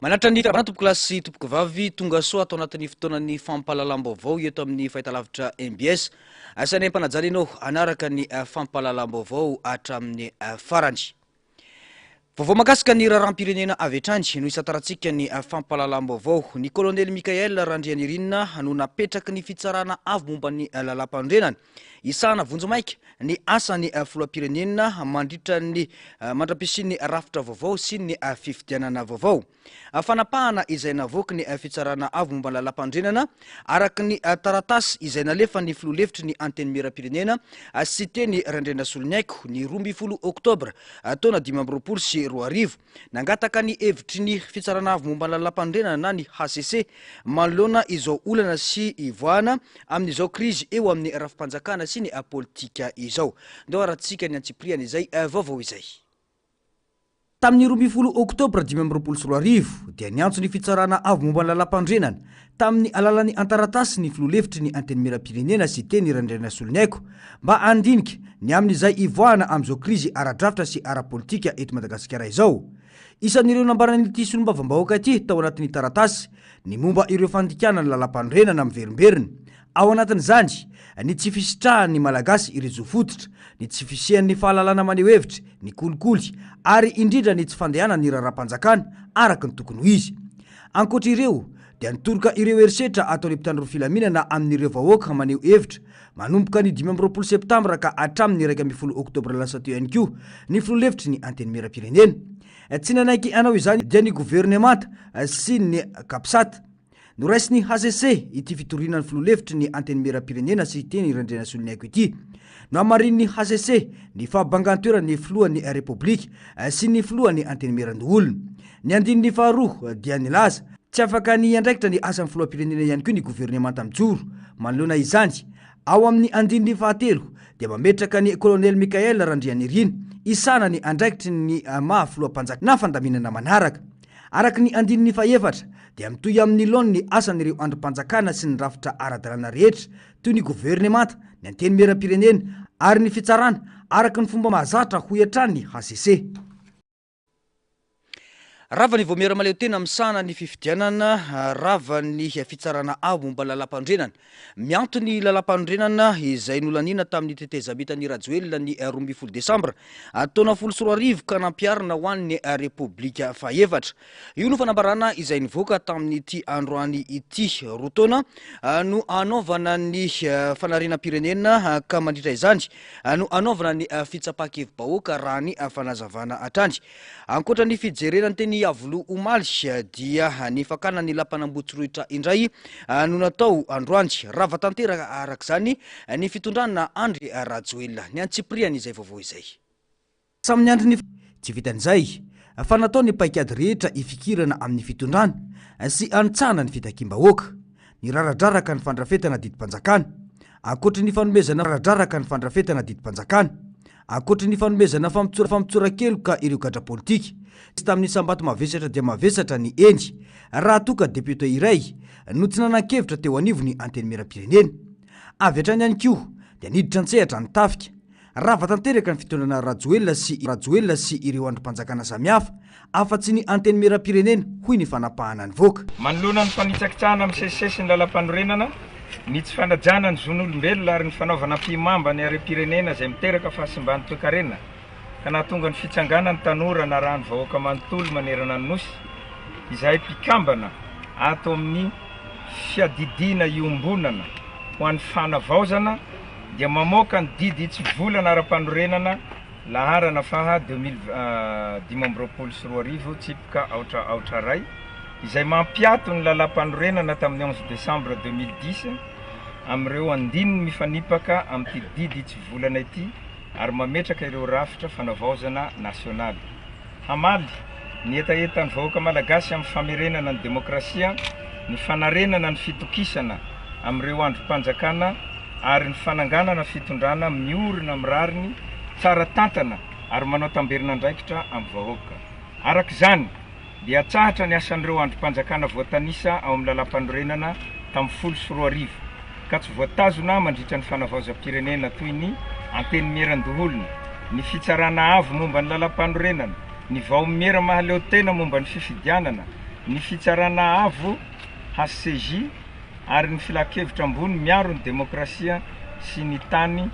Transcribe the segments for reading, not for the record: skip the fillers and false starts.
Manatra ny tompoko lasy tompoko vavy tonga soa atao anatin'ny fotoanan'ny fampahalalam-baovao eto amin'ny fahitalavitra MBS. Asany mpanajana ianao anaraka ny fampahalalam-baovao hatramin'ny farany. Vaovao makasika ny raharam-pirenena avy hatrany no isataratsika ny fampahalalam-baovao. Ny kolonely Mikael Randrianirina no napetraky ny fitsarana avy momba ny lalam-pandrenany. Isana vonjomaika ny asany filoham-pirenena mandritra ny mandrapisin'ny rafitra vaovao sy ny fifidianana vaovao. Fanapahana izay navoaka ny fitsarana avy momba ny lalam-pandrenana araka ny taratasy izay nalefa ny filoha-hevitry ny anteny miram-pirenena sy teny Randrena Soloniaiko ny 12 Oktobra taona 2020 sy 2020 nangataka ny hevitry ny fitsarana avy momba ny lalam-pandrenana na ny HCC manoloana izao olana sy ivoahana amin'izao krizy eo amin'ny rafim-panjakana sy ny politika izao. Ndao aratsika ny antsipriana izay vaovao izay. Tamin'ny 12 Oktobra 2020 sy 2020 dia niantso ny fitsarana avy momba ny lalam-pandrenana tamin'ny alalan'ny antaratasy ny filoha-hevitry ny anteny miram-pirenena sy teny Randrena Soloniaiko mba andinika ny amin'izay ivoahana amin'izao krizy ara-drafitra sy ara-politika eto Madagasikara izao. Isan'ireo nambarany ity solombavambahoaka ity tao anatin'ny taratasy ny momba ireo fandikana ny lalam-pandrenana miverimberina. Ao anatin'izany ny tsy fisitrahan'ny malagasy ireo zofototra, ny tsy fisian'ny fahalalana maneho hevitra, ny kolikoly ary indrindra ny tsy fandehana ny raharam-panjakana araka ny tokony ho izy. Ankoatra ireo dia nitoroka ireo herisetra ataon'ny mpitandro filaminana amin'ireo vahoaka maneho hevitra manomboka ny 20 Septambra ka hatramin'ny 1 Oktobra lasa teo ihany koa ny filoha-hevitry ny anteny miram-pirenena. Tsy nanaiky anao izany dia ny governemanta sy ny kapsata no raisiny HCC ity fitorinan'ny filoha-hevitry ny anteny miram-pirenena sy teny Randrena Soloniaiko ity. No amarin'ny HCC ny fahabangantoeran'ny filohan'ny Repoblika sy ny filohan'ny anteny miran-olona. Ny andininy faharoa dia nilaza tsy afaka ny andraikitra ny asan'ny filoham-pirenena ihany koa ny governemanta mijoro. Manoloana izany, ao amin'ny andininy fahatelo dia mametraka ny kolonely Mikael Randrianirina isana ny andraikitry ny maha filoham-panjakana na fandaminana manaraka. Araka ny andininy fahaefatra dia mitohy amin'ny laony ny asan'ireo androm-panjakana sy ny rafitra ara-dalàna rehetra toy ny governemanta, ny anteny miram-pirenena ary ny fitsarana araka ny fomba mahazatra ho iatran'ny HCC. Rava ny voamera maleo tena misana ny fifidianana rava ny fitsarana avy momba lalam-pandrenana. Mianto ny lalam-pandrenana izay nolanina tamin'ny tetezambitan'ny Rajoelina ny 12 Desambra taona 2020 ka nampiarina ho an'ny Repoblika fahaefatra. Io no fanambarana izay nivoaka tamin'ity androany ity roa taona no anaovana ny fanarenam-pirenena ka mandritra izany no anaovana ny fitsapakevim-bahoaka raha ny fanazavana hatrany. Ankoatra ny fijerenany teny Avolo Omaly dia ny fakana ny lampanambotsiroitra indray no natao androany. Rava tanteraka arak'izany ny fitondrana Andry Rajoelina. Ny antsipriana izay vaovao izay. Samy andry ny tsy vitan'izay fa natao ny paikady rehetra ifikirana amin'ny fitondrana sy anitsahana ny fitakiam-bahoaka. Ny raradraraka ny fandrafetana didim-panjakana. Ankoatra ny fanomezana raradraraka ny fandrafetana didim-panjakana. Ankoatra ny fanomezana fampitsorakeloka ireo gadra politika. Tamin'ny sambato mavesatra dia mavesatra ny eny raha toka depute iray no tsy nanan-kevitra teo anivo ny anteny miram-pirenena. Avy hatrany ihany koa dia niditra an-tsehatra ny tafika. Rava tanteraka ny fitondrana Rajoelina sy ireo androm-panjakana samihafa afa-tsy ny anteny miram-pirenena hoy ny fanapahana ny voaka. Manoloana ny fanitsakitsahana amin'ny sesisesy ny lalam-panorenana, ny tsy fanajana ny zon'olombelona ary ny fanaovana mpimamba ny harem-pirenena izay miteraka fahasimbany toe-karena ka nahatonga ny fitsanganany tanora na rano vahoaka manontolo manerana ny nosy izay mpikambana ato amin'ny fiadidiana iombonana ho an'ny fanavaozana dia mamoaka ny didy tsy volana ara-panorenana laharana faha 2020 sy 2020 tsipika aotra ray izay mampiato ny lalam-panorenana tamin'ny 11 Desambra 2010 amin'ireo andininy mifanipaka amin'ity didy tsy volana ity ary mametraka ireo rafitra fanavaozana nasionaly. Hamaly ny etaetan'ny vahoaka malagasy amin'ny famerenana ny demokrasia, ny fanarenana ny fitokisana amin'ireo androm-panjakana ary ny fananganana fitondrana miorina mirariny tsara tantana ary manao tamberina andraikitra amin'ny vahoaka. Arak'izany dia tsahatra ny asan'ireo androm-panjakana voatanisa ao amin'ny lalam-panorenana tamin'ny 10 sy 2020 ka tsy voatazona mandritra ny fanavaozam-pirenena toy ny anteny miran-doholona, ny fitsarana avy momba ny lalam-panorenana, ny vahomiera mahaleo tena momba ny fifidianana, ny fitsarana avo HCJ ary ny filakevitra ambony miaro ny demokrasia sy ny tany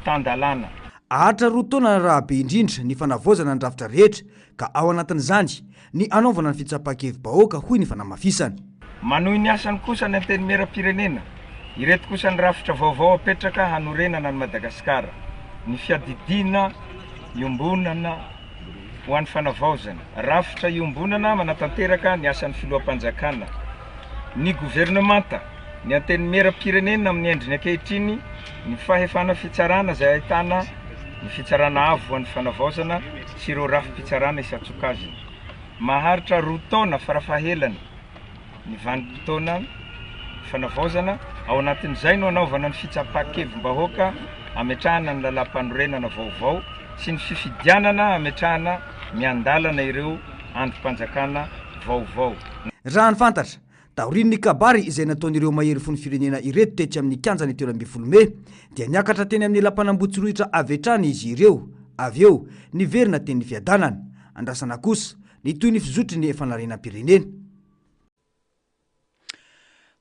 tandalana. Ahatra roa taona raha be indrindra ny fanavozana ny rafitra rehetra ka ao anatin'izany ny anaovana ny fitsapakevim-bahoaka hoy ny fanamafisana. Manohy ny asany kosa ny antenimieram-pirenena, ireto kosa ny rafitra vaovao apetraka hanorenana ny Madagasikara, ny fiadidina iombonana ho an'ny fanavaozana, rafitra iombonana manatanteraka ny asan'ny filoham-panjakana, ny gouvernemanta, ny antenimieram-pirenena amin'ny endriny ankehitriny, ny fahefana fitsarana izay ahitana ny fitsarana avo ho an'ny fanavaozana sy ireo rafi-pitsarana isan-tsokajiny. Maharitra roa taona farafahahelany ny vanim-potoana fanavaozana, ao anatin'izay no anaovana ny fitsapakevim-bahoaka ametrahana ny lalam-panorenana vaovao sy ny fifidianana ametrahana miandalana ireo androm-panjakana vaovao. Raha ny fantatra, taorian'ny kabary izay nataon'ireo mahery fony firenena ireto tetsy amin'ny kianjany 17 Mey dia niakatra teny amin'ny lampanambotsirohitra avetrany izy ireo. Avy eo niverina teny fiadanana, andrasana kosa ny toy ny fizotry ny fanarianam-pirenena.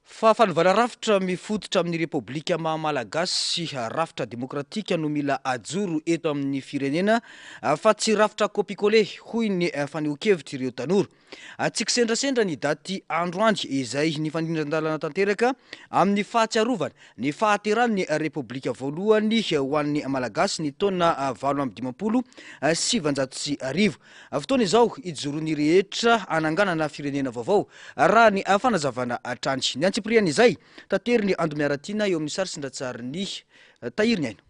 Fa fanovana rafitra mifototra amin'ny Repoblika Mahamalagasy sy rafitra demokratika no mila ajoro eto amin'ny firenena fa tsy rafitra kopikole hoy ny faneho-kevitra ireo tanora. Tsika sendrasendra ny daty androany izay ny fanindran-dalana tanteraka amin'ny fahatsiarovana ny fahateran'ny Repoblika voalohany ho an'ny Malagasy ny taona 1870. Fotoana izao ijoroany rehetra ananganana firenena vaovao raha ny fanazavana trany. Ny antsipriany izay tateriny Andomiaratina eo amin'ny sary sindratsariny Tahiriny aina.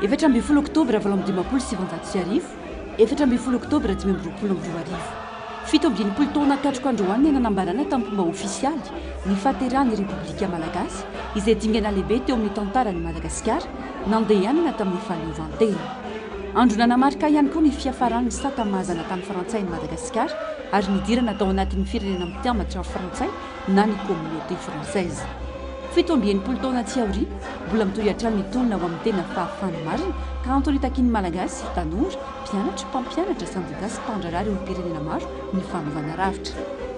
17 Oktobra 1870, 17 Oktobra 2022. 17 taona katroko androany ny nanambarana tamin'ny fomba ofisialy ny fahateran'ny Repoblika Malagasy izay dingana lehibe teo amin'ny tantaran'i Madagasikara nandehanana tamin'ny fahaleovantena. Andro nanamarika ihany koa ny fiafaran'ny sakamazana tamin'ny Frantsay ny Madagasikara ary nidirana tao anatin'ny firenena mitiambatra Frantsay na ny communauté française. 17 taona tsy aoriana mbola mitohy hatrany ny taona ho amin'ny tena fahafany marina ka antoritakin'ny Malagasy tanora, mpianatra, mpampianatra syndicat sy mpandrarary eo amin'ny pirenena maro ny fanovana rafitra.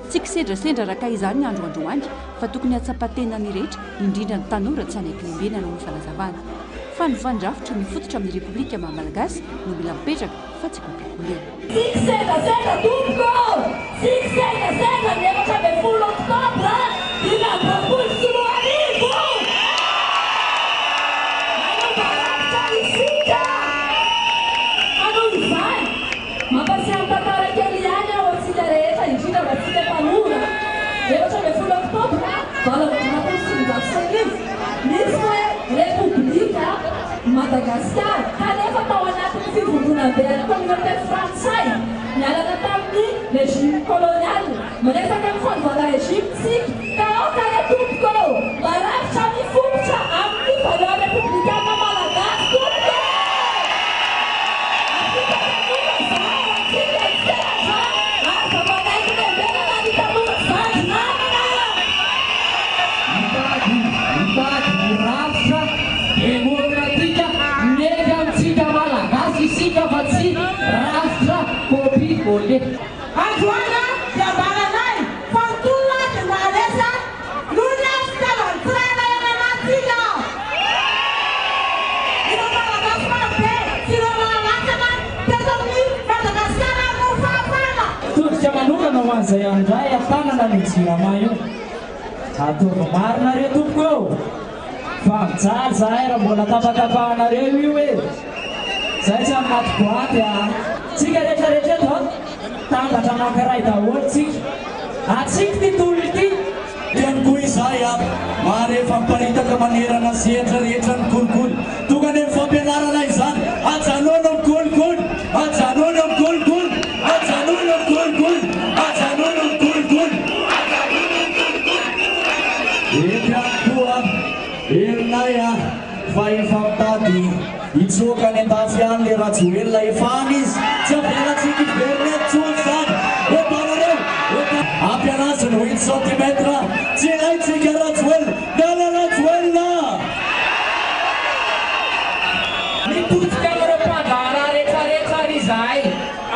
Tsy kisendrasendra raka izany ny androandroany fa tokony hatsapatena ny rehetra indrindra ny tanora tsy anaiky-lembena no fanazavana. Fanovana rafitra mifototra amin'ny Repoblika Mahamalagasy no mila mipetraka fa tsy kopikole. Madagasikara kanefa tao anatin'ny fivondronam-bera communauté Frantsay nialana tamin'ny régime colonial manesaka ny fanovana régime tsika ka ao kare tompoko marafitra mifototra amin'ny valeur républicaine malagasy tompoko aza manaiky lembelana ny tanora zany namana mitady rafitra demokratika nega amintsika malagasy isika fa tsy rafitra kopikole. Androana diambaranay fantolona dia maresa lona fitavantsirana eny anatsika. Ireo malagasy marobe sy ireo manalatsaka teto amin'ny Madagasikara no fahafana. Todika manokana ho an'izay andray atanana ny jirama io. Ataova marina re tompoko eo. Fa mijaly zahay raha mbola tapatapahanareo io e. Zay tsy amin'ny maty boaty tsika rehetrarehetra eto tambatra mankaray daholo tsika. Atsika ty tolo ity. Ihany koa izay maharefa miparitaka manerana sehatra rehetra ny kolikoly. Tokony amin'ny fampianarana izany ajanoana ny kolikoly, ajanoana ny kolikoly, ajanoana ny kolikoly, ajanoana ny kolikoly. Eto ihany koa erinay fa efa mitady hitsoka ny andafy any le rajoelona efa any izy tsy ampianatsika iverina tsony zany otanareo ampianaziny 8 cm tsy haitsika rajoelona dala rajoelona mitotika amin'ireo mpandara rehetrarehetra ry zahay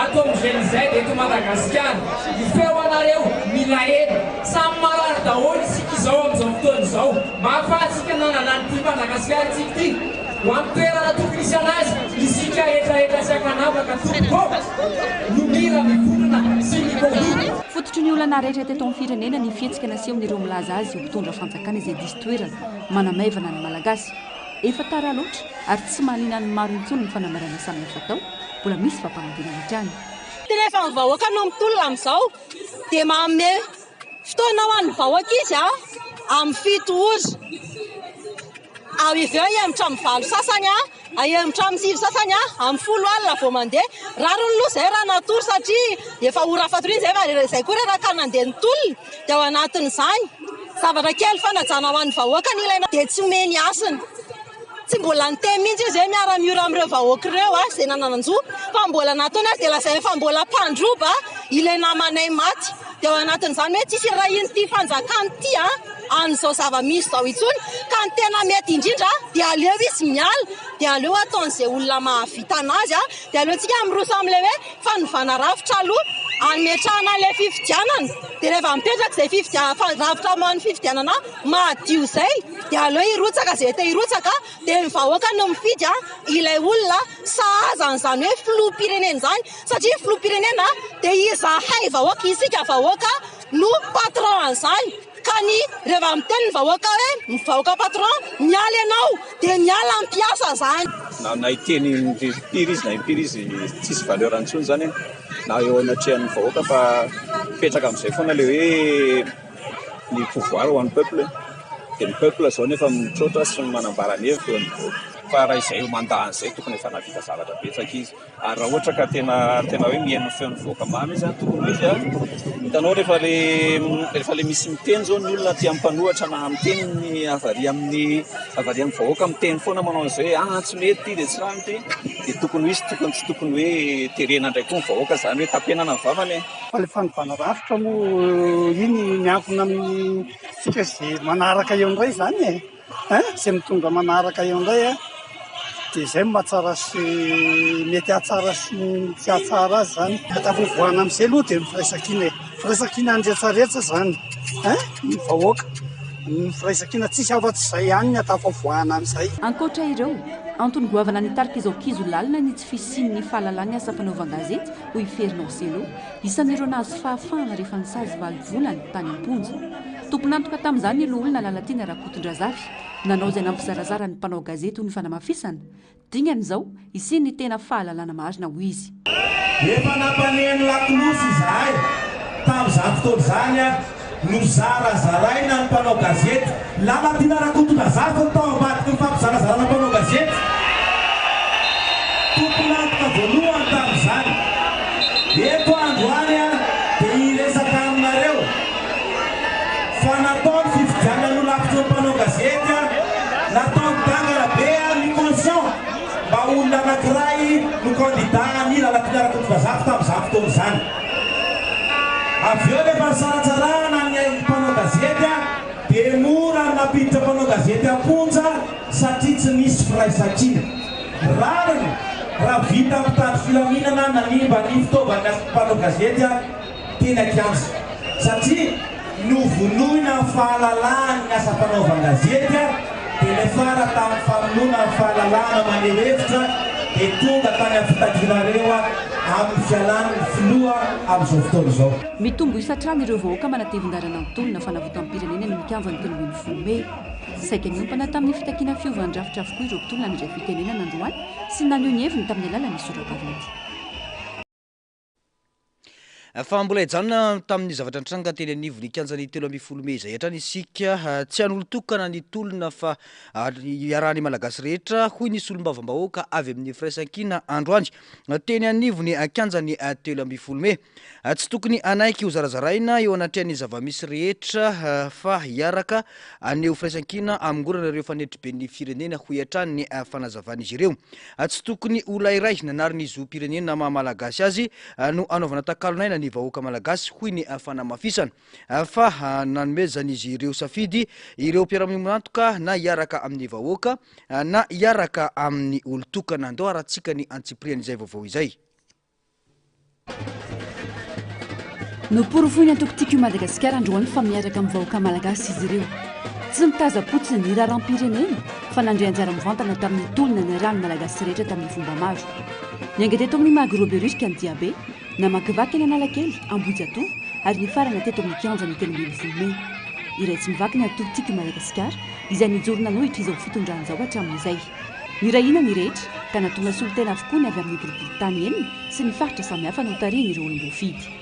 atao amin'izay dia eto Madagasikara ny feo anareo zao mahafahatsika nanana ny ty Madagasikaratsika ty ho amin'ny toerana tokony isy anazy isika etraetra sy akanavaka tompoko no mira mivorona sy mikohoro. Fototry ny olana rehetra teto amin'ny firenena ny fihetsika nasehon'ireo milaza azy ho mpitondra fanjakana izay diso toerana manamaivana ny malagasy efa tara loatra ary tsy maninona ny maro intsony ny fanamarana samihafa tao mbola misy fampanadinana hatrany. Rehefa ny vahoaka no mitolona amin'izao dia manome fotoana ho an'ny vahoaka izy amin'ny 7 ora. Ao izy eo ihemitra amin'ny 9 sasany ahemitra amin'ny 7 sasany amin'ny 10 alina vao mandeha. Raro ny loha izay raha natory satria efa ora fatoriana izay koa raha ka nandeha nitolona dia ao anatin'izany zavatra kely fanajana ho an'ny vahoaka ny ilaina dia tsy omeny asiny. Tsy mbola niteny mihitsy izy hoe miara-miora amin'ireo vahoaka ireo izay nanananjoa fa mbola nataony azy dia lasa efa mbola mpandroba ilay namanay maty. Dia ao anatin'izany hoe tsisy raha iny ty fanjakany ty an'izao zava-misy izao intsony ka ny tena mety indrindra dia aleo izy miala dia aleo ataon'izay olona mahavita anazy dia aleo tsika miroso amin'ilay hoe fanovana rafitra aloha ametrahana ilay fifidianana dia rehefa mipetraka izay rafitra mamy fifidianana mahadio izay dia aleo irotsaka izay te irotsaka dia ny vahoaka no mifidy ilay olona sahazan'izany hoe filoham-pirenena izany satria filoham-pirenena dia izahay vahoaka isika vahoaka no patron an'izany. Ka ny rehefa miteny ny vahoaka hoe ny vahoaka patron miala ianao dia miala ampiasa izany. Na iteny impiry izy na impiry izy tsisy valeur antsony zany na eo anatrehan'ny vahoaka fa mipetraka amin'izay foana le hoe ny pouvoir ho an'ny peuple dia ny peuple zao nefa mitrotra sy manambara ny hevitra eo amin'ny vahoaka fa raha izay mandahan'izay tokony efa navita zavatra betsaka izy ary raha ohatra ka tena hoe mihaino feon'ny vahoaka mamy izy tokony izy hitanao rehefa le misy miteny zao ny olona ty ampanohatra na miteny ny avary amin'ny vahoaka miteny foana manao an'izay hoe tsy mety dia tsy raha ty dia tokony izy tsy tokony hoe terena indray koa ny vahoaka zany hoe tapenana ny vavany fa le fanovana rafitra moa iny miankina amin'ny sika izay manaraka eo indray zany izay mitondra manaraka eo indray dia izay mahatsara sy mety atsara sy tsy atsara azy zany atavovoana amin'izay aloha dia firaisankina andretsaretsa zany ny vahoaka ny firaisankina tsisy afa-tsy izay ihany ny atafavoahana amin'izay. Ankoatra ireo antony goavana ny tarika izao kizo lalina ny tsy fisian'ny fahalalany asa fanaovan-gazety hoy Fernand Selo isan'ireo nahazo fahafahana rehefa nisazy 20 volany tany am-ponja. Tomponantoka tamin'izany ilo olona Lalatiana Rakotondrazafy nanao izay nampizarazara ny mpanao gazety ho ny fanamafisana. Dingany izao isiny ny tena fahalalana marina ho izy. Efa nampaneny lakolosy izahay tamin'izany fotoana izany no zarazaraina ny mpanao gazety. Lalatiana Rakotondrazafy tao ambadiky ny fampizarazarana mpanao gazety. Tomponantoka voalohany tamin'izany. Eto androany dia iresaka aminareo fa natao ny fifidianana no lavitra mpanao gazety natao midangana be ny conscient mba olona anankiray no candidat ny Lalatiana Rakotondrazafy tamin'izany fotoana izany. Avy eo rehefa nisaratsarahana ny mpanao gazety dia mora napiditra mpanao gazety am-ponja satria tsy misy firaisan-kina. Rariny raha vita mitady filaminana nanimba ny fitaovana mpanao gazety tena kiansa satria novonoina ny fahalalahany ny asa fanaovan-gazety dia lefara tamin'ny famonoana ny fahalalahana maneho hevitra dia tonga tany amin'ny fitadianareo amin'ny fialan'ny filoha amin'izao fotoana izao. Mitombo isatrany ireo vahoaka manatevin-darana nitolona fanavotan'ny pirenena ny mikavany 30 Mey. Saika niompana tamin'ny fitakiana fiovandrafitra avokoa ireo mpitolona amin'izay fitenenana androany sy naneho ny heviny tamin'ny alalan'ny sora-baventy. Fa mbola hijanona tamin'ny zavatra nitranga teny anivony kianjany 13 Mey izay hatrany isika tsy hanolotokana ny tolona fa iarahany malagasy rehetra hoy nisy olombavambahoaka avy amin'ny firaisankina androany teny anivony kianjany 13 Mey. Tsy tokony anaiky ho zarazaraina eo anatrehan'ny zavamisy rehetra fa hiaraka aneo firaisankina amingorana ireo fanetiben'ny firenena ho hatrany fanazavan'izy ireo. Tsy tokony olairay nanariny izo pirenena maha-malagasy azy no anaovana takalonaina ny vahoaka malagasy hoy ny fanamafisana fa nanomezan'izy ireo safidy ireo mpiara-monantoka na hiaraka amin'ny vahoaka na hiaraka amin'ny olotokana andao aratsika ny antsiprian'izay vaovao izay. No porofoiny antoko tiako Madagasikara androany fa miaraka amin'ny vahoaka malagasy izy ireo tsy nitazapotsiny ny raharam-pirenena fa nandray anjara mivantana tamin'ny tolona ny rano malagasy rehetra tamin'ny fomba maro ny anga teto amin'ny magroberuska ny diabe namakivaky ny analakely ambojatoa ary ny farana teto amin'ny kianja ny telombely volome iray tsy mivaky ny atolotiky madagasikara izay nijorona nohitra izao fitondran'izao hatramin'izay ny rahina ny rehetra ka natonga solotena avokoa ny avy amin'ny gorobolotany enina sy ny faritra samihafa no tariny ireo olombofidy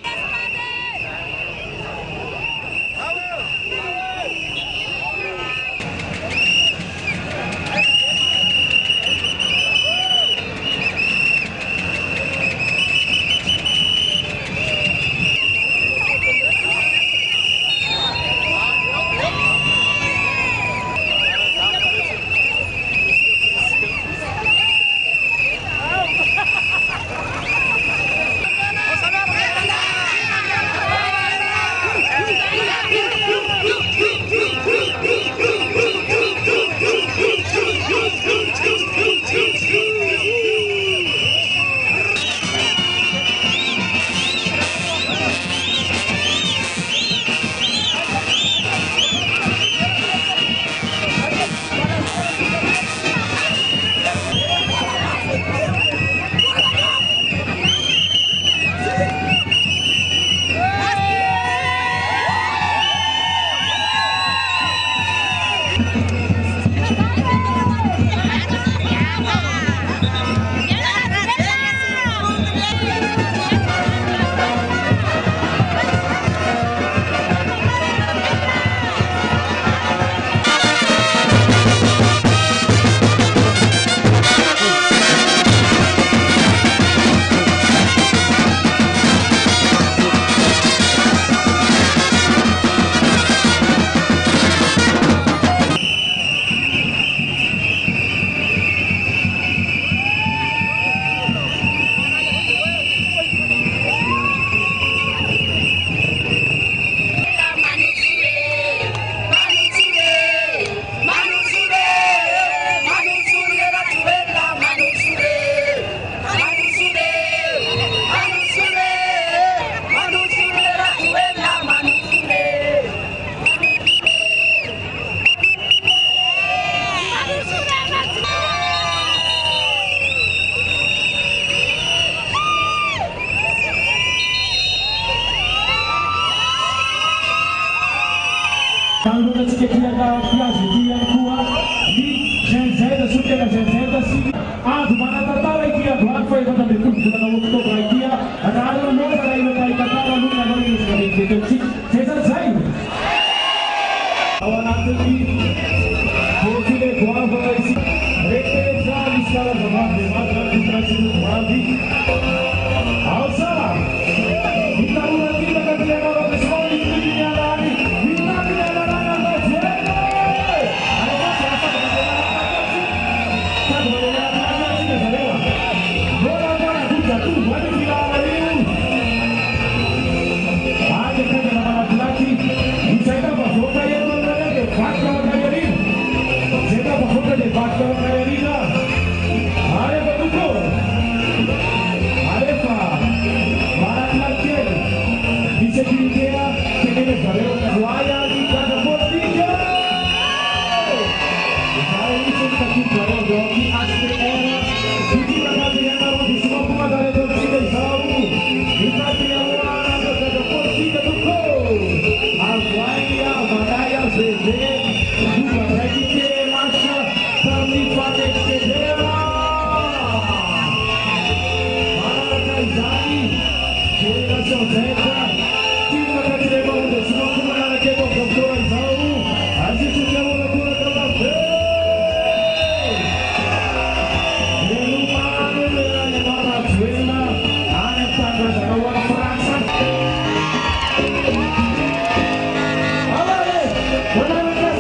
What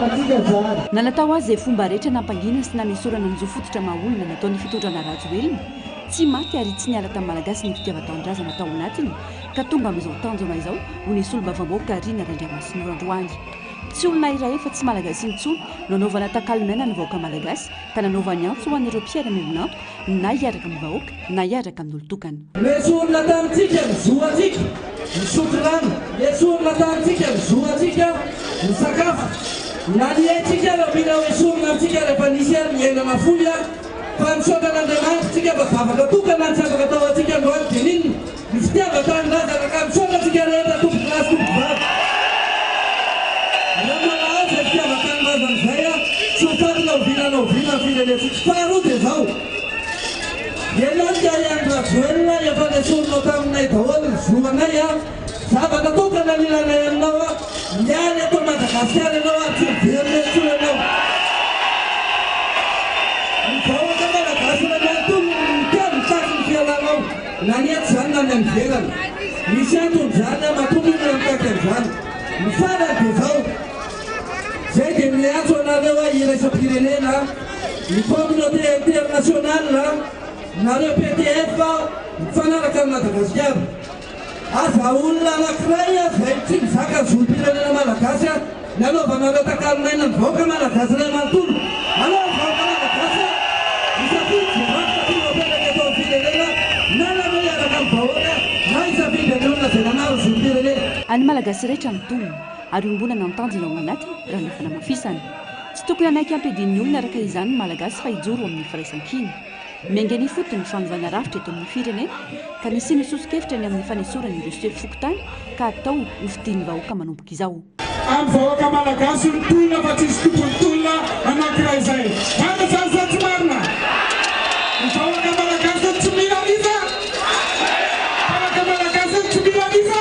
nanatao azy izay fomba rehetra nampangina sy nanesorana ny zofototra maolona nataon'ny fitondrana rajoelona tsy maty ary tsy niala tamin'ny malagasy ny fitiavan-taondrazana tao anatiny ka tonga amin'izao tanjona izao ho nisy olom-bavamboaka riana randriamasin'orandroany tsy olona iray efa tsy malagasy intsony nanaovana takalonaina ny vahoaka malagasy ka nanaovany antso ho an'ireo mpiara mionanto na hiaraka amin'ny vahoaka na hiaraka amin'ny olotokana lesy olona tamintsika mizoatsika misotro rano lesy olona tamintsika mizoatsika ny sakafo na niaitsika raha mila hoe sorona amintsika rehefa nisy ary miainana foy a fa misaotran'andriamanitra tsika mba zavaka tokana ny tsy afaka atao atsika androany dia ninona ny fitiavan-taondrazana ka misaotra tsika rehetra tompo lasy tompo vavy raha fitiavan-taondrazana izay a tsy ho farina ovinanao vina firenetsika faharoa dia zao ialanika ihany rajoelona efa lesorinao taminay daholo ny zoanay a zavaka tokana nilanay aminao a miany atao madagasikara ianao a tsy miverina tsony ianao ny vahoaka malagasy na miantony tia mitasy ny fialanao na niaty zany na ny amiverana misy antony zany a matominy amitaky am'zany ny farany dia zao zay dia mile antso anareo a iraisam-pirenena ny communauté internationale nareo PTF mifanaraka amin'ny Madagasikara aza olona anankiray zay tsy mizaka ny zolom-pirenena malagasy a nanaovanareo takalonaina ny vahoaka malagasy ray manontolo alao ny vahoaka malagasy isafidy zay mampitaty apetraka atao ny firenena na nanao hiaraka amin'ny vahoaka na isafidy aneona zay nanaro zolom-pirenena any malagasy rehetra mitonona ary ombonana nitanjona ao anatiny raha nefa namafisany tsy tokony anaiky ampidin'ny olona araka izany ny malagasy fa hijoro amin'ny firaisan-kiny miaingany fotony ny fanovana rafitra eto amin'ny firenena ka nisy misoso-kevitra ny amin'ny fanesorana ireo sely fokotany ka atao ho fidian'ny vahoaka manomboka izao amin'ny vahoaka malagasy ny tolona fa tsisy tompony tolona anankiray izay vana zany sa tsy marina ny vahoaka malagasy tsy milalisa vahoaka malagasy tsy milalisa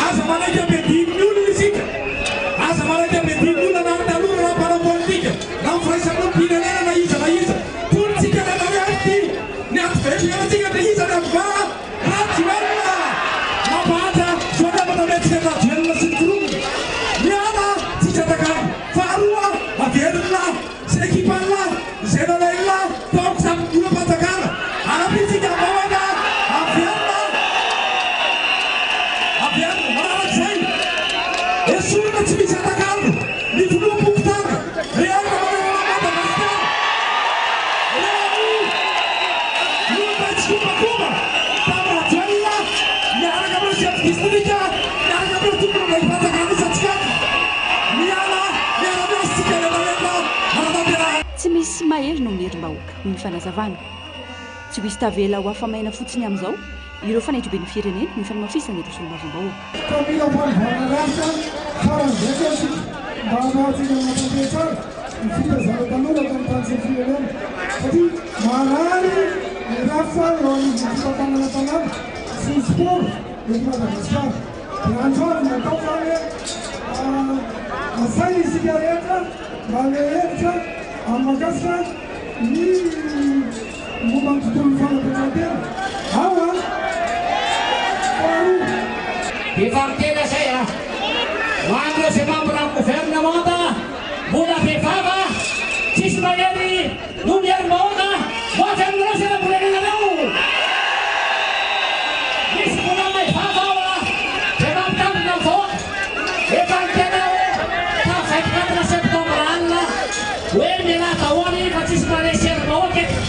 aza malaiky ampiadinin'ny olona isika aza malaiky ampiadinin'ny olona na talora na parapolitika na mifiraisan'ny firenena na iza politsika na mariarity ny antivefianatsika dia iza ny amivaa rajoelona mapahatra zoanamatametitsika rajoelona sy ny fironona miala tsitsatakany faharoa averina sy ekipanla zay nalaina taoko samyona patakana arapitsika vahoaka averina manarak'izay esorona tsy misy atakano ny filoam-pokotana realina manana Madagasikara Kuba, para Jaya, miaraka amin'ny chef district, miaraka amin'ny tompona ilay patakana satsika, miaraka asika rehetra manatantera. tsy misy mahely no miherim-bahoaka ny fanazavana tsy misy tavela ho afamaina fotsiny amin'izao ireo fanaitro be ny firenena ny fanamafisana ireo solomazom-bahoaka Kamila fanivana lavitra farany vesy mba hanatsika mampandre tsara ny fitazana tanora tamin'ny tany firenena satria marary ny rafa eo amin'ny fifatanana tanàna sy ny sport eto Madagasikara dia androany natao zany asaina isika rehetra mba le hevitra amin'ny mahakasika ny momba ny tontolo fanatanjahantena ao a faharoa efa mitena zay a ho an'ireo zay membre amin'ny gouvernemanta mbola vehivava tsisy mahery no miherim-bahoaka moavy amin'ireo zay nambolenanareo misy mbola mahivava ao a zay mampitambina amin'ny vahoaka efa mitena hoe ta 24 septembre alina hoe miala daholy fa tsisy manesy herim-bahoaka eto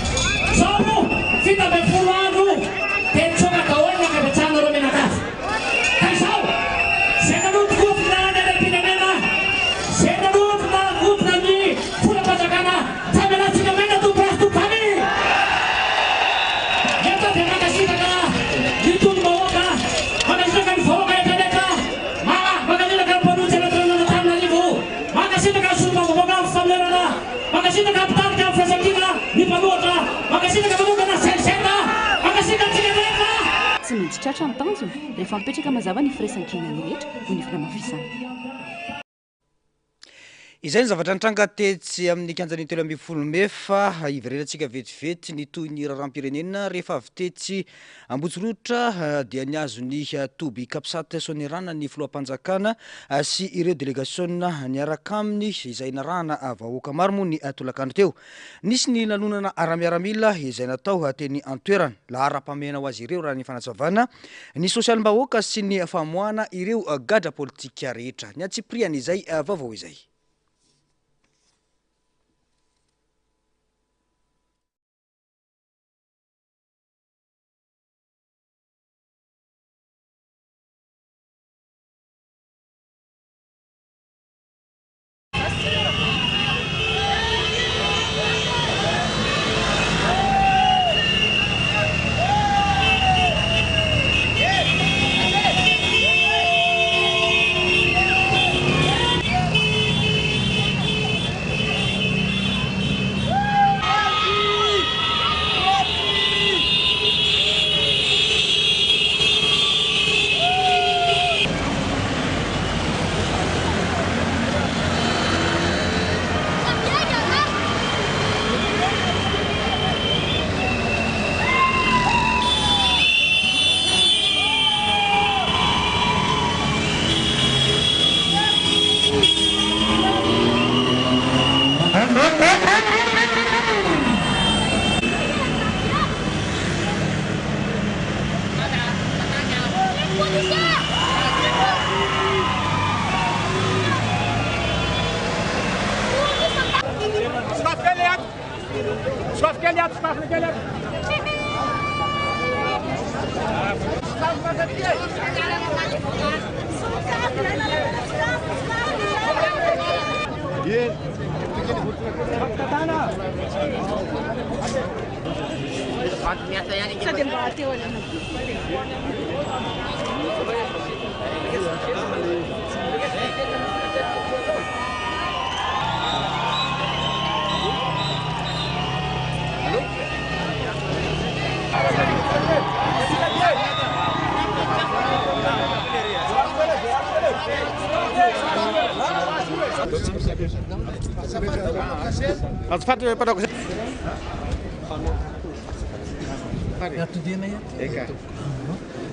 zao no vita amby folo andro dia nitsoka daholy nakavetsahana menakavy ka izao zay nanodikotina ny aram-pirenena zay nanodina godina ny folam-panjakana tamelantsika maina tomporasy tompany eto dia makasitaka ny tolo-bahoaka makasitaka ny vahoaka etranetra makasitaka ny mpanonjy anatanana tamin'arivo makasitaka ny solombavam-bahoaka amin'ny famelerana makasitaka mpitarika amin'ny fiasakina ny mpanohatra makasitaka manongana zelzeta makasitaka tsireretra tsy maintsy tratra ny tanjona rehefa mipetraka mazava ny firaisan-kina ny rehetra ho ny fanamafisana Izay ny zavatra nitranga tetsy amin'ny kanjany telo amby folo mefa iverenantsika vetivety ny toy ny raharam-pirenena rehefa avy tetsy Ambotsolotra dia niazo ny Toby Kapsat Sonerana ny filoham-panjakana sy ireo délégationna niaraka aminy izay narahana vahoaka maro moa ny tolakandro teo. Nisy ny lanonana ara-miaramila izay natao teny antoerana lahara-pamena ho azy ireo raha ny fanatsavana ny sosialim-bahoaka sy ny famoahana ireo gadra politika rehetra. Ny atsipriana izay vaovao izay.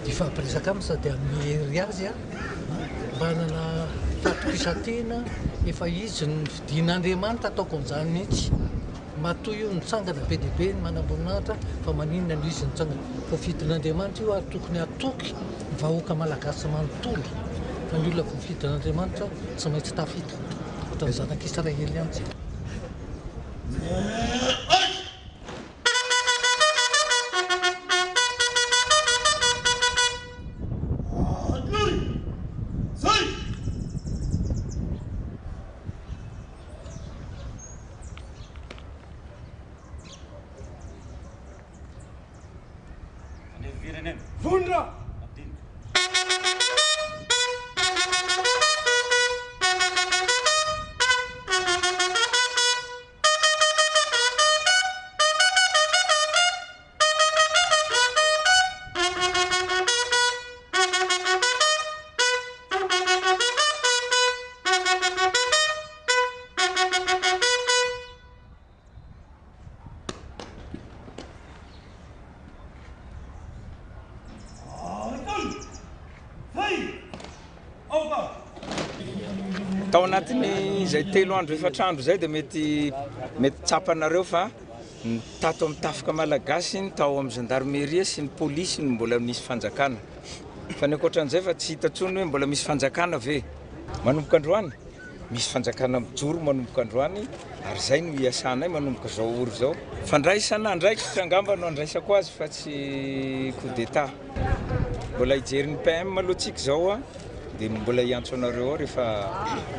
Ifampiresaka aminy sady amin'ny hery azy mba hanana fahatokisantena efa izy ny fidin'Andriamanitra ataoko an'izany mihitsy matoy io nitsangana be dia be ny manam-boninahitra fa maninona no izy nitsangana fa fidin'Andriamanitra io ary tokony atoky ny vahoaka malagasy manontolo fa ny olona voafidin'Andriamanitra tsy maintsy tafita ohatran'ny zanak'Israely ihany. Tao anatiny izay 3 andro 4 andro zay dia mety tsapanareo fa tato amin'ny tafika malagasy ny tao amin'ny gendarmerie sy ny polisy ny mbola misy fanjakana fa ny ankoatran'izay fa tsy hita tsony hoe mbola misy fanjakana ve manomboka androany misy fanjakana mijoro manomboka androany ary zay no iasanay manomboka zao oro zao fandraisana andraikitra angamba no andraisako azy fa tsy coup d'état mbola hijery ny PM alohantsika zao dia mbola iantso anareo ao rehefa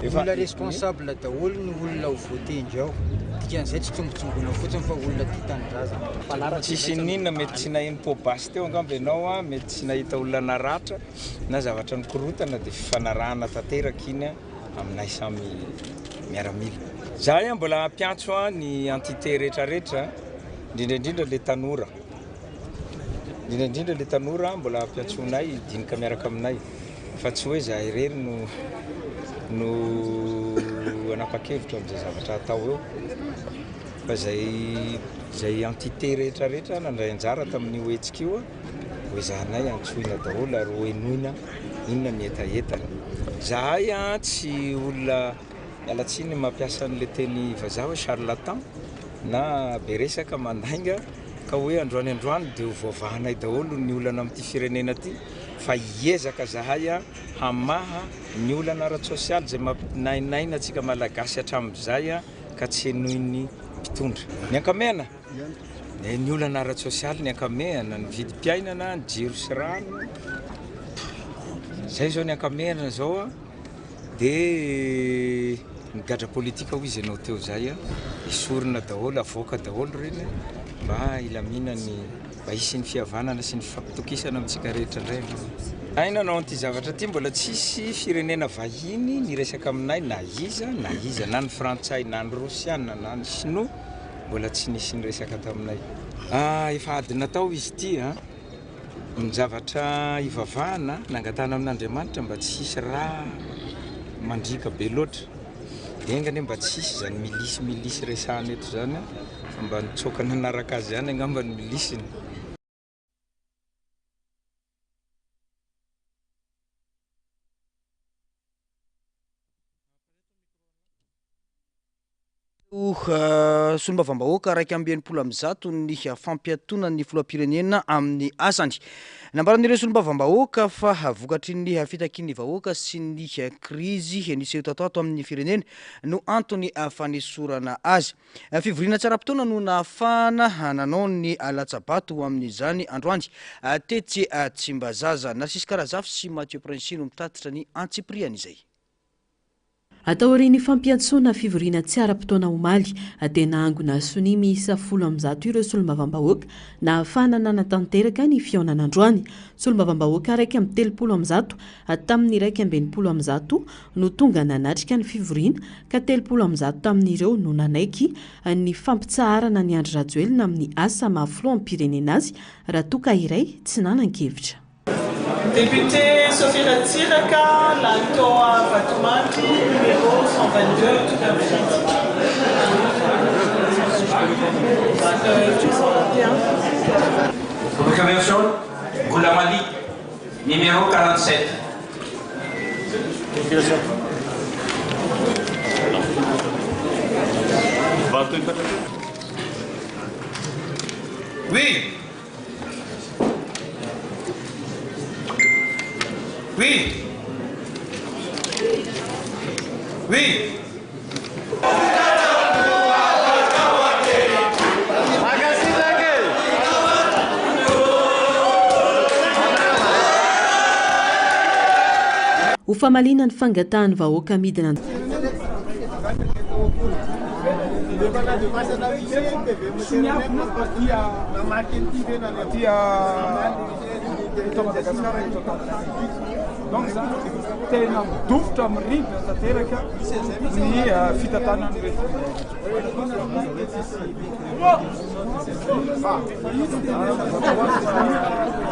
olona responsable daholo ny olona ho voatendry ao dikan'izay tsy tsongotsongona fotsiny fa olona tia tanindrazana tsisy ninona mety tsy naheno pobasy teo angamba ianao mety tsy nahita olona naratra na zavatra nikorotana dia fifanarahana tanteraka iny aminay samy miaramila zahay mbola ampiantso ny entité rehetrarehetra indrindra le tanora indrindra le tanora mbola ampiantsonay dinika miaraka aminay fa tsy hoe zahay irery no anapa-kevitra amin'izay zavatra atao eo fa zay entité rehetrarehetra nandray anjara tamin'ny hoetsika io hoe zahanay antsoina daholo ary hoenoina inona ny etaeta zahay tsy olona alatsiny mampiasa an'le teny vazaha hoe charlatan na be resaka mandainga ka hoe androany dia hovoavahanay daholo ny olana amin'ity firenena ty fa hiezaka zahay hamaha ny olana ara-tsosialy zay mampinainaina atsika malagasy hatramin'izay ka tsy henoiny mpitondra ny ankamehana ny olana ara-tsosialy ny ankamehana ny vidim-piainana ny jiro sy rano zay zao ny ankamehana zao dia ny gadra politika ho izy anao teo zay isorina daholo avoaka daholo reny mba ilamina mba hisy ny fihavanana sy ny fampitokisana amintsika rehetra indray aina anao an'ity zavatra ty mbola tsisy firenena vahiny niresaka aminay na iza na ny frantsay na ny rosiana na ny sinoa mbola tsy nisy niresaka taminay efa adiny natao izy ty ny zavatra ivavahana nangatana amin'Andriamanitra mba tsy hisy raha mandrika be loatra engany mba tsy hisy zany milisy resahana eto zany fa mba nitsokana naraka azy zany angamba ny milisiny solombavam-bahoaka raiky amby enimpolo amby zato ny fampiatona ny filoham-pirenena amin'ny asany nambaran'ireo solombavam-bahoaka fa vokatry ny fitakian'ny vahoaka sy ny krizy nisy tatato amin'ny firenena no antony fanesorana azy fivoriana tsara-potoana no nahafahana nanao ny latsabato amin'izany androany tetsy Tsimbazaza Narcisse Karazafy sy Mathieu Prince no mitatitra ny antsipriany izay ataorin'ny fampiantsoana fivoriana tsy ara-potoana omaly tena angona soni miisa 10 ireo solombavam-bahoaka na ahafahana nanatanteraka ny fionan'androany solombavam-bahoaka raiky amin'ny 30 tamin'ny raiky amby 20 no tonga nanatrika ny fivoriana ka 30 tamin'ireo no nanaiky ny fampitsaharana ny Andry Rajoelina amin'ny asa mahafilo am-pirenena azy raha toka iray tsy nanan-kevitra. Député Sophie Ratsiraka, l'Altoa Fatumati, numéro 122, tout à Convocation, Goulamali, numéro 47. Oui. Oui. Oui. Ho famalinany fangatahany vahoaka midina Donc ça, tena midofotra amin'ny rindrina tanteraka ny fitantanana rehetra.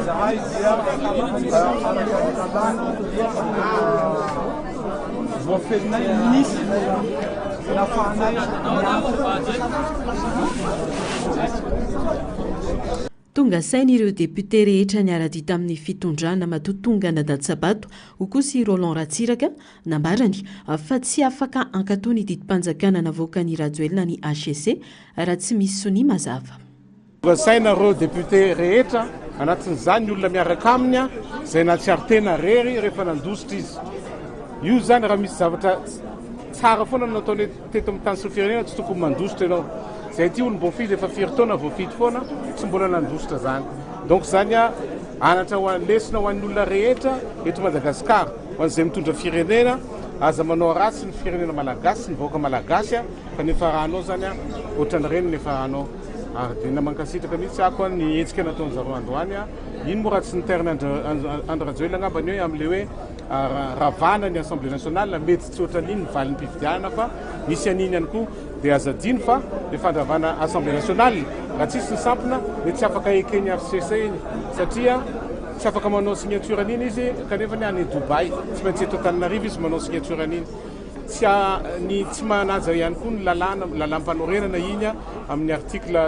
Zahay dia voafehinay nisy nafahanay tonga sainy ireo député rehetra niara-dita amin'ny fitondrana matotonga nadadsabato ho kosa Roland Ratsiraka nambarany fa tsy afaka ankatony didim-panjakana navoakany Rajoelina ny HCC raha tsy misy soni mazava. Saina reo député rehetra anatin'izany olona miaraka aminy zay natsiary tena rery rehefa nandositra izy. Io zany raha misy zavatra tsara foana nataony teto amin'ny tany sy firenena tsy tokony mandositra ianao. Zay ty olo mbofidy efa firy-taona voafidy foana tsy mbola nandositra zany. Donc zany anatra ho lesona ho an'ny olona rehetra eto Madagasikara ho an'izay mitondra firenena aza manao ratsy ny firenena malagasy ny vahoaka malagasy fa nefa rahanao zany ohatran'ny reny nefa rahanao ary dia namankasitraka mihitsy ako ny hetsika nataony zareo androany ino moa raha tsy niterina Andry Rajoelina angambany hoe amin'le hoe ravana ny Assemblée nationale mety tsy ohatran'iny ny valin'ny mpifidianana fa misy an'iny ihany koa dia azadiny fa le fandravana Assemblée nationale raha tsisy ny sampona dia tsy afaka ekeny FCC iny satria tsy afaka manao signature an'iny izy kanefa ny any Dubai tsy maintsy eto Antananarivo izy manao signature an'iny tsy manaja ihany koa ny lalam-panorenana iny amin'ny article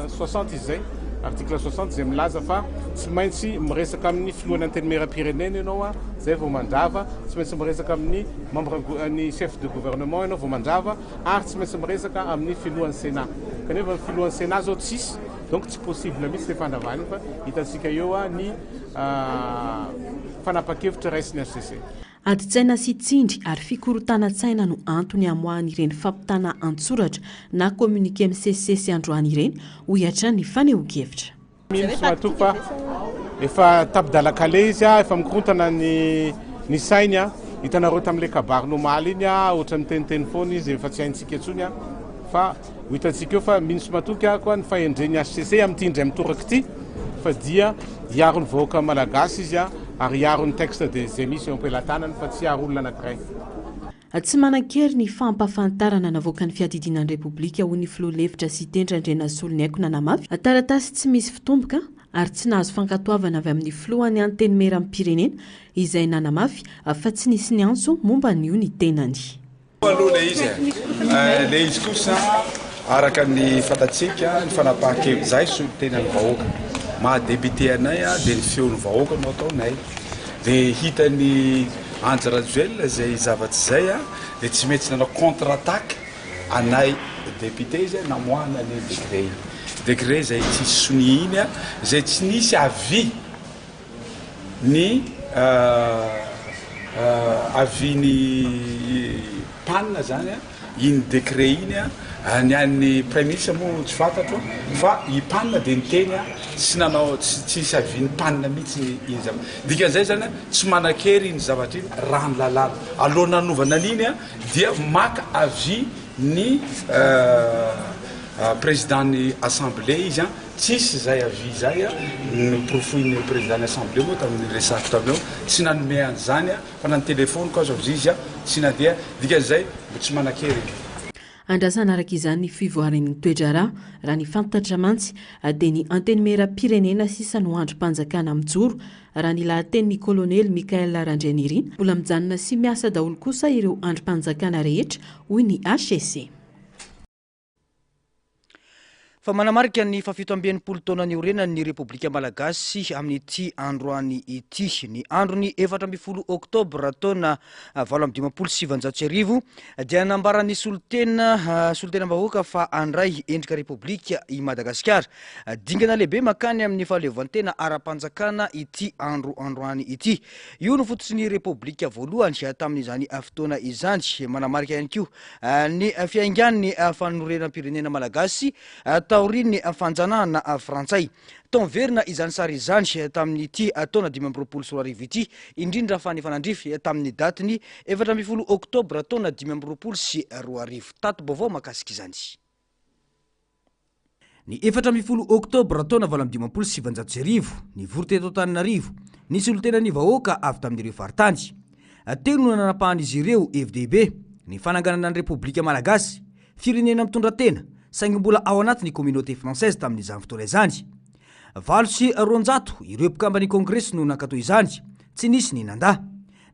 60 izy zay article 60 zay milaza fa tsy maintsy miresaka amin'ny filohan'ny antenimera-pirenena ianao zay vao mandrava, tsy maintsy miresaka amin'ny ny chef de gouvernement ianao vao mandrava, ary tsy maintsy miresaka amin'ny filohan'ny sénat. Kanefa ny filohan'ny sénat zao tsisy, donc tsy possible mihitsy le fandavany fa hitantsika eo ny fanapa-kevitra raisin'ny HCC. Adi-tsaina sy tsindry ary fikorotana-tsaina no antony amoahan'ireny fampitana an-tsoratra na communiqué MCC sy androany ireny ho hiatra ny fanehoan-kevitra. Misy matoky fa efa tapidalakale izy efa mikorotana ny sainy hitanareo tamin'ilay kabary normaly iny ohatra miteniteny foana izy efa tsy haintsika intsony fa ho hitantsika eo fa misy matoky koa ny fahendren'ny HCC amin'ity indray mitoraka ity fa dia hiaro ny vahoaka malagasy izy ary hiaro ny texte des émissions am-pelantanany fa tsy hiaro olona anankiray. Tsy manan-kery ny fampafantarana navoaka ny fiadidinan'ny Repoblika ho ny filoha-hevitra sy tendran-drena Soloniaiko nanamafy. Taratasy tsy misy fitomboka ary tsy nahazo fankatoavana avy amin'ny filohan'ny antenimera-pirenena izay nanamafy fa tsy nisy ny antso momba n'io ny tenany. Le izy kosa araka ny fantatsika ny fanapahan-kevitra zay solon-tenan'ny vahoaka. Mahadebite anay dia ny feon'ny vahoaka no ataonay. Dia hitany Anja Rajoelina zay zavatsy zay dia tsy maintsy nanao contre-attaque anay député zay namoahana ny degré. Degré zay tsy sonihiny zay tsy nisy avis ny avis ny panina zany iny décret iny ny an'ny premier ministre moa tsy fantatro fa i panina dia ny teny tsy nanao tsisy avis ny panina mihitsy iny zavatra. Dikan'izay zany tsy manan-kery iny zavatra iny raha ny lalàna. Alohan'ny nanovana an'iny dia maka avis ny président-ny assemblée izy tsisy zay avis zay noprofohin'ny président-ny assemblée moa tamin'ny resako taminy tsy nanome an'izany fa na ny téléphone koa azo izy tsy nadia dikan'izay tsy manan-kery. Andrasana araka izany ny fivoaran'ny toedrara raha ny fantatra mantsy dia ny antenimera-pirenena sisa no androm-panjakana mijoro raha ny lahatenin'ny kolonely Mikael Randrianirina mbola mijanona sy miasa daholo kosa ireo androm-panjakana rehetra hoy ny HCC. Fa manamarika ny fafito ambienipolo taona ny orenan'ny Repoblika Malagasy amin'ity androany ity. Ny androny 14 oktobra taona 1870 dia nambaran'ny solotena-bahoaka fa andray endrika Repoblika i Madagasikara. Dingana lehibe makany amin'ny fahaleovantena ara-panjakana ity androany ity. Io no fototsy ny Repoblika voalohany tamin'izany fotoana izany. Manamarika ihany koa ny fiaingan'ny fanorenam-pirenena Malagasy taoriny fanjanahana frantsay. Taonverina izany sary izany tamin'ity taona 2024 ity indrindra fa ny fanandrify tamin'ny datiny 14 oktobra taona 2024. Tato baovao makasika izany. Ny 14 oktobra taona 2017 ny vory-teto Antananarivo nisy olo-tenan'ny vahoaka avy tamin'ireo faritany. Telo no nanapahan'izy ireo FDB ny fananganana ny Repoblika Malagasy, firenena mitondra tena saingy mbola ao anatin'ny communauté française tamin'izany fotoana izany. 800 ireo mpikambany kongresy no nankatao izany, tsy nisy ny nanda.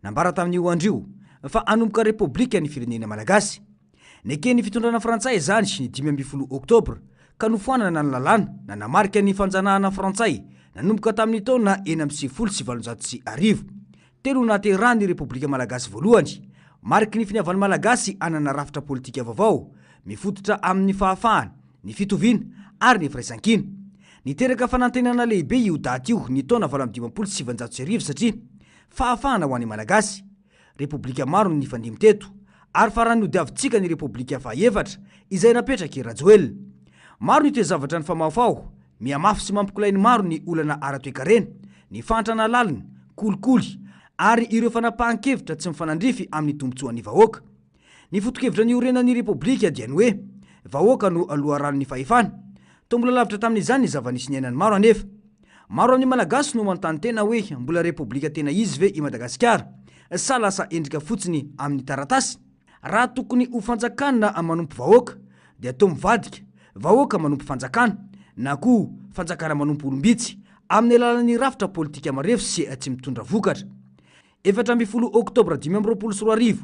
Nambara tamin'io andrio fa anomboka Repoblika ny firenena Malagasy. Nekeny fitondrana frantsay izany ny 15 oktobra ka nofoanana ny lalàna na namarika ny fanjanahana frantsay nanomboka tamin'ny taona 1970. Telo naterahany Repoblika Malagasy voalohany, mariky ny finiavan'ny Malagasy anana rafitra politika vaovao mifototra amin'ny fahafahana, ny fitoviana ary ny firaisan-kina. Niteraka fanantenana lehibe io daty io ny taona 1770 satria fahafahana ho an'ny Malagasy. Repoblika maro ny fandimy teto ary farany nodiavintsika ny Repoblika faha-efatra izay napetraky Rajoelina. Maro ny toe-zavatra ny famafao, miamafy sy mampikolainy maro ny olana ara-toekarena, ny fantrana lalina, kolikoly ary ireo fanapahan-kevitra tsy mifanandrify amin'ny tombotsoan'ny vahoaka. Ny foto-kevitra ny orenan'ny Repoblika dia ny hoe vahoaka no aloharan'ny fahefana. Tombola lavitra tamin'izany ny zava-nisy ny ainany maro anefa. Maro amin'ny Malagasy no manontany tena hoe mbola Repoblika tena izy ve i Madagasikara sa lasa endrika fotsiny amin'ny taratasy. Raha tokony ho fanjakana manompo vahoaka dia atao mivadika vahoaka manompo fanjakana na koa fanjakana manompo olombitsy amin'ny alalan'ny rafitra politika marefo sy tsy mitondra vokatra. 14 oktobra 2024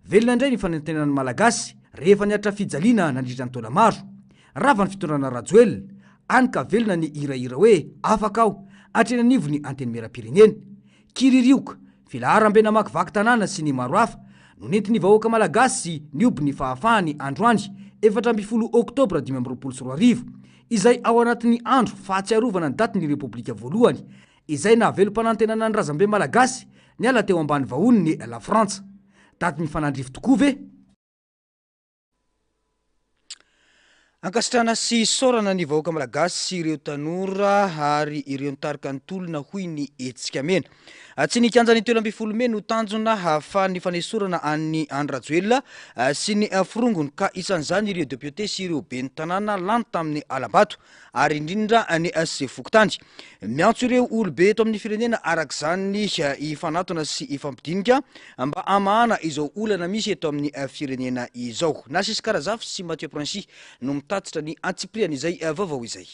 velona indray ny fanantenan'ny malagasy rehefa niatra fijaliana nandritra ny taona maro. Rava ny fitondrana Rajoelina, any ka velona ny hirahira hoe afaka aho atrena nivo ny anteny meram-pirenena. Kiririoka, filaharam-be namakivaky tanàna sy ny maro hafa no nentin'ny vahoaka malagasy nioby ny fahafahany androany 14 Oktobra 2024 izay ao anatin'ny andro fahatsiarovana ny daty ny Repoblika voalohany izay nahavelo-panantenana ny razam-be malagasy niala teo ambany vahony ny La Frantsa. Daty ny fanandrify tokoa ve? Ankasitrana sy sorana ny vahoaka malagasy ireo tanora ary ireo nitarika ny tolona hoy ny hetsika mena. Tsy nikanjany 17 Mey no tanjona hafa ny fanesorana an'ny Rajoelina sy ny firongony ka isan'izany ireo député sy ireo ben'ny tanàna lany tamin'ny Alabato ary indrindra ny Sefokotany. Miantso ireo olobe eto amin'ny firenena arak'izany ifanatona sy ifampidinika mba amahana izao olana misy eto amin'ny firenena izao. Nasisy Karazafy sy Mathieu Prancy no mitatitra ny antsipriana izay vaovao izay.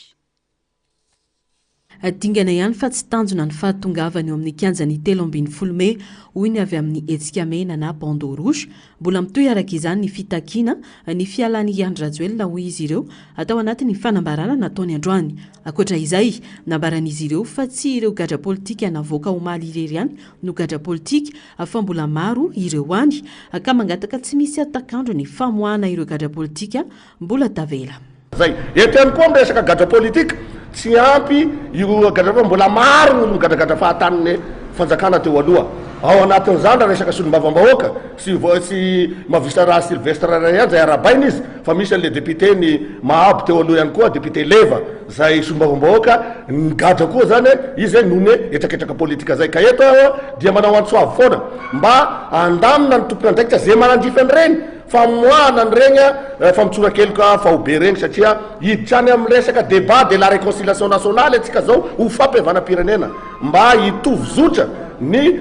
Dingana ihany fa tsy tanjona ny fahatongavany eo amin'ny kianjany 17 Mey hoy ny avy amin'ny hetsika mena na bandeau rouge. Mbola mitohy araka izany ny fitakiana ny fialan'ny Rajoelina hoy izy ireo atao anatin'ny fanambarana nataony androany. Akoatra izay, nambaran'izy ireo fa tsy ireo gadra politika navoaka omaly irery ihany no gadra politika fa mbola maro ireo any ka mangataka tsy misy atakandro ny famoahana ireo gadra politika mbola tavela. Zay, eto ihany koa resaka gadra politika tsy ampy io gadra mbola maro no gadragadra fahatan'ny fanjakana teo aloha. Ao anatin'izany raha resaka solombavam-bahoaka sy mavisa raha Sylvestre Ray zay arabaina izy fa misy an'le député ny Mahabo teo aloha ihany koa député Leva zay solombavam-bahoaka ny gadra koa zany izy none etraketraka politika zay. Ka eto dia manao antsoavy foana mba andamina ny tompona andraikitra zay manandrify an'ireny famoahana an'ireny famitsorakeloka fahobe reny satria hiditra any amin'ny resaka débat de la réconciliation nationale atsika zao ho fampihavanam-pirenena mba hitovy zotra ny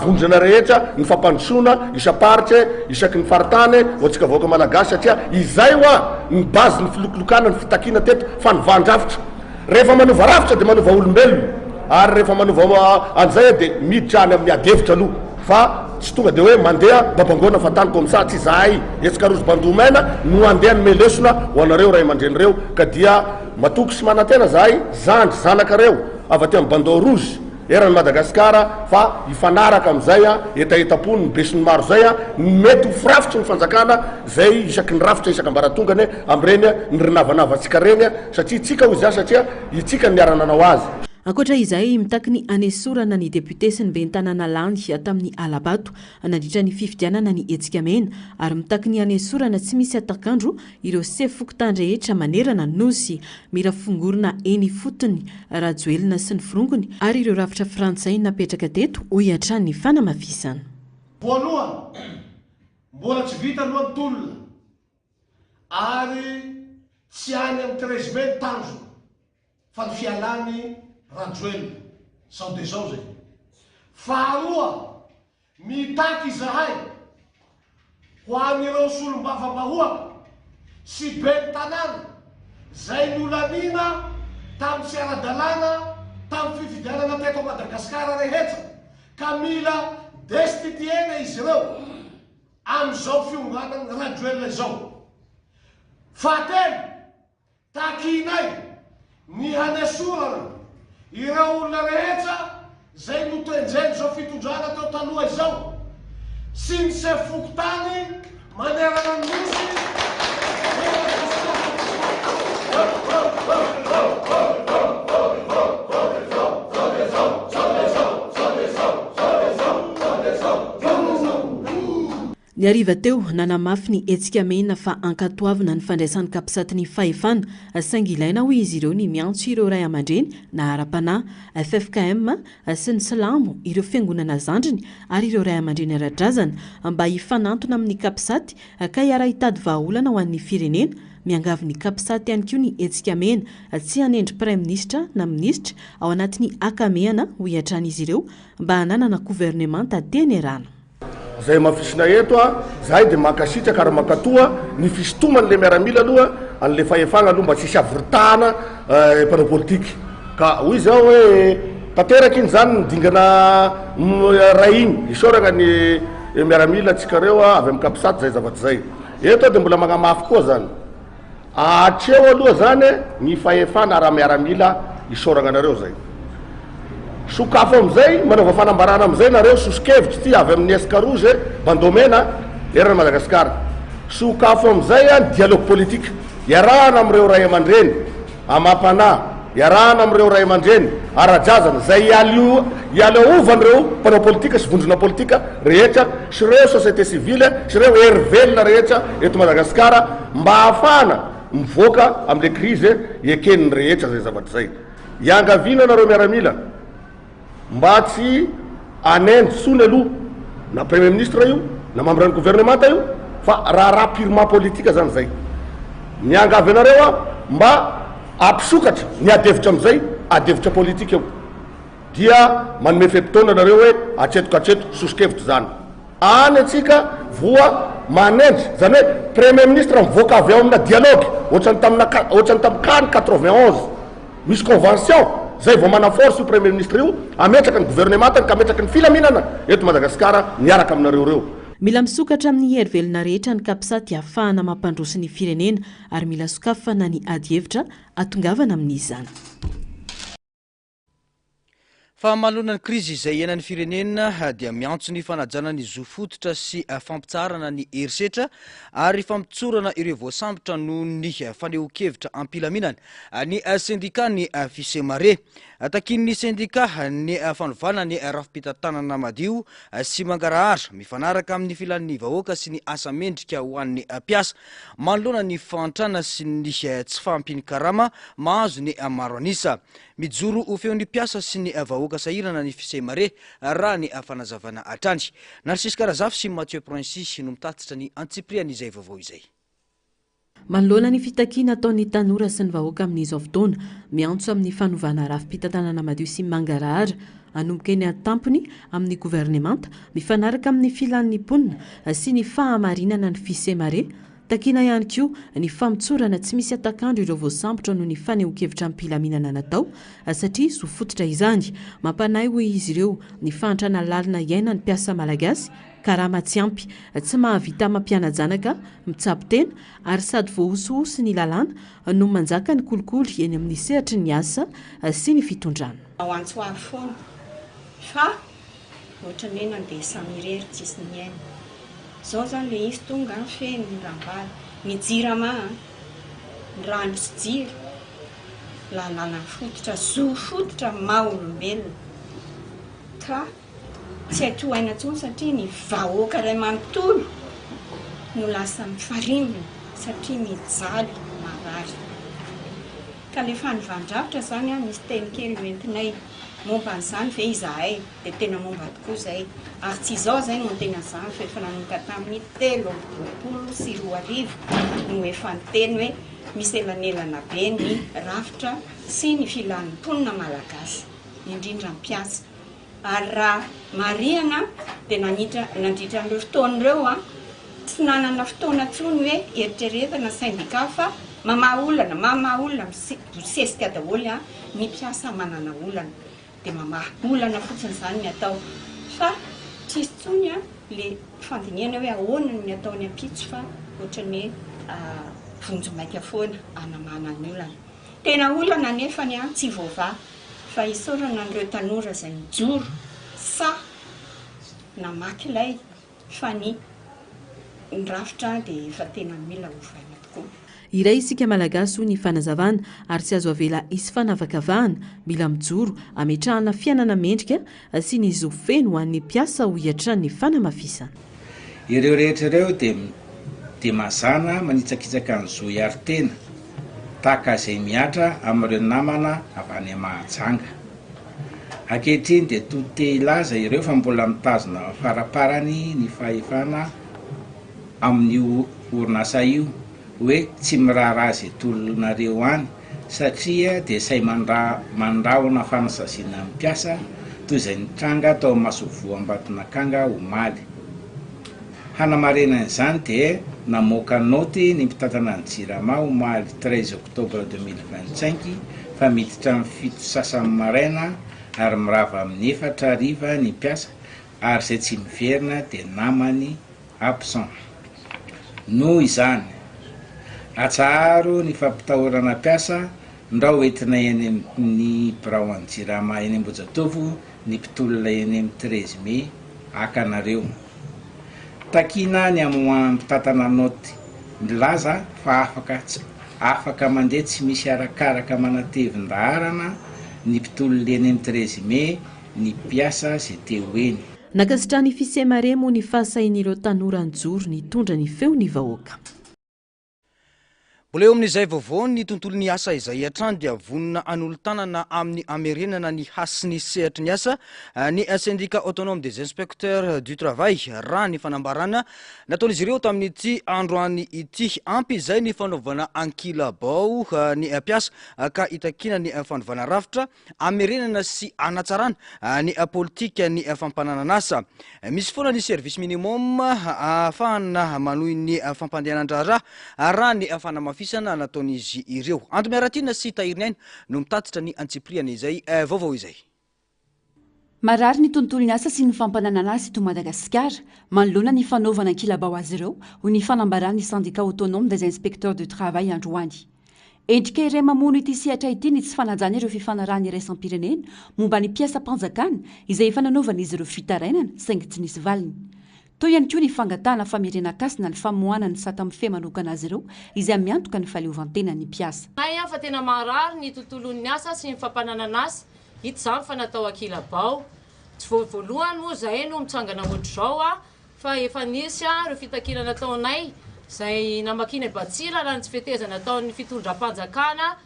vondrona rehetra ny fampandrosoana isaparitra isaky ny faritany oatsika vahoaka malagasy satria izay hoa ny bazy ny filokolokana ny fitakiana teto fa ny vandrafitra. Rehefa manova rafitra dia manova olombelona ary rehefa manova an'izay dia miditra any amin'ny adevitra aloha fa tsy tonga dia hoe mandeha babangona fatany komsa tsy zahay etsika rozy bandomena no andeha ny melesona ho anareo ray aman-drenireo ka dia matoky sy manantena zahay zandry zanakareo avy aty amin'ny bandeau rouge eran'ny Madagasikara fa ifanaraka amin'izay etaetapony ny besiny maro zay mety ho firafitra ny fanjakana zay isaky ny rafitra isaky ambaratongany am'ireny ny rinavanavatsika reny satria tsika ho iza satria itsika ny niarananao azy. Akoatra izay mitaky ny anesorana ny député sy ny ben'ny tanàna lany tamin'ny Alabato nandritra ny fifidianana ny hetsika mena ary mitaky ny anesorana tsy misy atakandro ireo Sefokotany rehetra manerana nosy mira fongorona eny fotony Rajoelina sy ny firongony ary ireo rafitra frantsay napetraka teto ho hiatran'ny fanamafisana. Voalohany mbola tsy vita aloha ny tolona ary tsy any amin'ny 13 Mey tanjona fa ny fialany Rajoelina sao de zao zay. Faharoa mitaky izahay ho an'ireo solombavam-bahoaka sy ben'ny tanàna zay nolanina tamin'ny sy ara-dalàna tamin'ny fifidianana teto Madagasikara rehetra ka mila destituena izy ireo amin'izao fionganany Rajoelina izao. Fahatelo takinay ny hanesorana ireo olona rehetra zay notenjeny zao fitondrana tao taloha izao sy ny Sefokotany manerana ny nosy Ny ariva teo nanamafy ny hetsika mena fa ankatoavina ny fandraisan'ny kapisatin'ny fahefana saingy ilaina ho izy ireo ny miantso ireo ray aman-dreny na ara-panahy FFKM sy ny Silamo ireo fiangonana zandriny ary ireo ray aman-dreny ara-drazana mba hifanantona amin'ny kapisaty ka hiara hitady vahaolana ho an'ny firenena miangavy ny kapisaty ihany koa ny hetsika mena tsy hanendry prime ministre na ministre ao anatin'ny akamehana ho hiatran'izy ireo mba hananana gouvernement teny rano. Zay mafisina eto zahay dia makasitraka ary makatoa ny fisitomany miaramila aloha an'le fahefagna aloha mba tsisy avorotana mpanao politika ka hoy zao hoe tanteraky iny zany nidingana ray igny isorana ny miaramila atsika reo avy amin'ny kapisaty zay zavaty zay eto dia mbola magnamafy koa zany atreo aloha zany ny fahefana raha miaramila isoragna anareo zay sokafo amizay manaova fanambarana amizay nareo sosikevitry ty avy amin'ny escarouge bandomena erana Madagasikara sokafo amizay a dialogue politique iarahana amreo ray aman-dreny amapana iarahana amreo ray aman-dreny arajazana zay ialeovan'reo mpanao politika sy vondrona politika rehetra sy reo société civile sy reo hervelona rehetra eto Madagasikara mba hafana mivoaka amle krize ekeniny rehetra zay zavatry zay iangavina nareo miaramila mba tsy anendsony aloha na premier ministre io na membre-ny gouvernementa io fa raha purement politika zany zay miangavy anareo a mba ampisokatra ny adevitra amizay adevitra politika eo dia manome fepitona nareo hoe atretok atreto sosikevitry zany any atsika voa manendry zany hoe premier ministre mivoaka avy ao amina dialogue ohatrany taminy 91 misy convention zay vao mana force io premier ministre io ametraka ny gouvernementany ka ametraka ny filaminana eto Madagasikara miaraka aminareo reo mila misokatra amin'ny herivelona rehetra ny kapisaty ahafahana mampandroso ny firenena ary mila sokafana ny ady hevitra atongavana amin'izany fa malona ny krizy izay ienan'ny firenena dia miantso ny fanajana ny zo fototra sy fampitsarana ny herisetra ary fampitsorana ireo voasambotra noho ny faneho-kevitra ampilaminana ny syndicat ny fisemare takin'ny syndicat ny fanovana ny rafim-pitantanana madio sy mangarahara mifanaraka amin'ny filan'ny vahoaka sy ny asa mendrika ho an'ny mpiasa manoloana ny fantrana sy ny tsy fampiny karama mahazo ny maro anisa mijoro ho feon'ny mpiasa sy ny vahoaka sahirana ny fisemare raha ny fanazavana atrany Narcisse Karazafy sy Mathieu Princy no mitatitra ny antsiprian'izay vaovao izay manoloana ny fitakiana ataon'ny tanora sy ny vahoaka amin'izao fotoana miantso amin'ny fanovana rafim-pitantanana madio sy mangarahara anomboka eny atampony amin'ny gouvernemanta mifanaraka amin'ny filan'ny mponina sy ny fahamarinana ny fisemare takina ihany koa ny famitsorana tsy misy atakandro ireo voasambotra noho ny faneho-kevitra ampilaminana natao satria zo fototra izany mampanay hoe izy ireo ny fantrana lalina iaina ny mpiasa malagasy karama tsy ampy tsy mahavita mampianajanaka mitsabo tena ary sady voahosohosy ny lalàna no manjaka ny kolikoly eny amin'ny sehatry ny asa sy ny fitondrana antsoavy foana fa ohatrany hoe nandeha samirery tsisy ny aina zao zany le izy tonga feno ny rambala ny jirama ny rano sy jiro lalàna fototra zo fototra maha-olombelona ka tsy atohaina tsony satria ny vahoaka ray manontolo no lasa mifarimina satria mijaly marary ka le fanivandravitra zany a misy teny kely hoentinay momba an'izany ve izahay dia tena momba tokoa zay ary tsy izao zay no tena zany fa efa nanomboka tamin'ny 3 no efa niteny hoe misy elanelana be ny rafitra sy ny filan'ny mponina malagasy indrindra ny mpiasa ary raha mariana dia nandritra an'ireo fotoan'ireo a tsy nanana fotoana tsony hoe eritreretana syndicat fa mamaha olana misesika daholo a ny mpiasa manana olana dia mamaha olana fotsiny zany ny atao fa tsisy tsony a le fandiniana hoe ahoana ny ataony ampitso fa ohatrany hoe vonjomaika foana anamana ny olana tena olana nefany a tsy voavaha fa isorana an'ireo tanora zay mijoro sa namaky ilay fa ny rafitra dia efa tena mila ovaina tokoa iray isika malagasy ny fanazavana ary tsy azo avela isy fanavakavahana mila mijoro ametrahana fiainana mendrika sy ny zo feno ho an'ny mpiasa ho hiatran'ny fanamafisana ireo rehetra ireo dia mazana manitsakitsaka ny zo hiari-tena tahaka izay miatra amin'ireo namana avy any mahajanga ankehitriny dia tote ilaza ireo fa mbola mitazona faraparany ny fahefana amin'ny orinasa io hoe tsy miraharaha izay tolonareo any satria dia say mandrahona fanasasiana mpiasa toy izay nitranga tao masovoam-batonakanga omaly hanamarenana izany dia namoaka noty ny mpitantana ny jirama omaly 13 octobre 2025 fa miditra amin'ny 7 sasany maraina ary mirava amin'ny 4 ariva ny mpiasa ary izay tsy miverina dia namany absent. Noho izany atsaro ny fampitahorana piasa ndra hoentina eny amin'ny birao an-jirama eny Ambojatovo ny mpitolona eny amin'ny 13 Mai akanareo. Takina ny ampitatana noty milaza fa afaka mandeha tsy misy arakaraka manatevin-daharana ny mpitolona eny amin'ny 13 Mai ny piasa izay teo eny. Nakasitrany fisemare moa ny fahasain'ireo tanora anjoro ny tondra ny feo ny vahoaka. Mbola eo amin'izay vaovao ny tontolo ny asa izay hatrany dia vonina an'olo-tanana amin'ny amerenana ny hasiny sehatry ny asa ny syndicat autonome des inspecteurs du travail raha ny fanambarana nataon'izy ireo tamin'ity androany ity. Ampy izay ny fanaovana ankilabao ny mpiasa ka itakina ny fanaovana rafitra amerenana sy anatsarana ny politika ny fampananana asa. Misy foana ny service minimum ahafahana manohy ny fampandehanan-draharaha raha ny fanamafisana nataon'izy ireo. Antomiaratina sy Tahirinaina no mitatitra ny antsipriana izay vaovao izay. Marary ny tontolo ny asa sy ny fampananana asa eto Madagasikara manoloana ny fanaovana ankilabao azy ireo ho ny fanambarana ny syndicat autonome des inspecteurs du travail androany. Endrika iray mamono ity sehatra ity ny tsy fanajana ireo fifanarahana iraisam-pirenena momba ny mpiasa-panjakana izay efa nanaovan'izy ireo fitarainana saingy tsy nisy valiny. Toy ihany koa ny fangatahana famerenan-kasina ny famoahana ny sata amin'ny fe manokana azy ireo izay miantoka ny fahaleovantena ny mpiasa. Fa tena marary ny tontolon'ny asa sy ny fampananana asa hita izany fa natao ankilabao. Tsy voalohany moa zahay no mitsangana ohatr'izao fa efa nisy ireo fitakina nataonay izay namakiny Batsila raha ny tsy fetezana nataon'ny fitondram-panjakana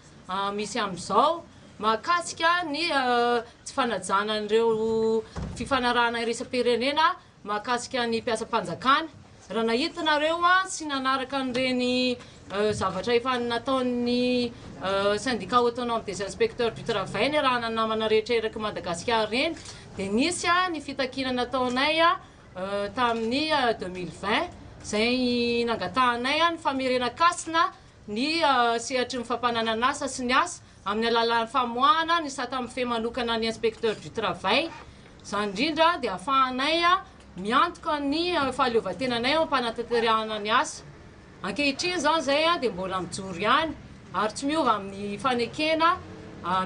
misy amin'izao mahakasika ny tsy fanajana an'ireo fifanarahana iresapirenena mahakasika ny mpiasa-panjakana. Raha nahitinareo sy nanaraka an'ireny zavatra efa nataon'ny syndicat autonome des inspecteurs du travail ny raha namana rehetra eraky Madagasikara reny dia nisy ny fitakina nataonay tamin'ny 2020 izay nangatahanay ny famerenan-kasina ny sehatry ny fampananana asa sy ny asa amin'ny alalan'ny famoahana ny sata amin'ny fe manokana ny inspecteur du travail. Izany indrindra dia ahafahanay miantoka ny fahaleovantenanay ampanantanterahana ny asa. Ankehitriny izany izay dia mbola mijoro ihany ary tsy miova amin'ny fanekena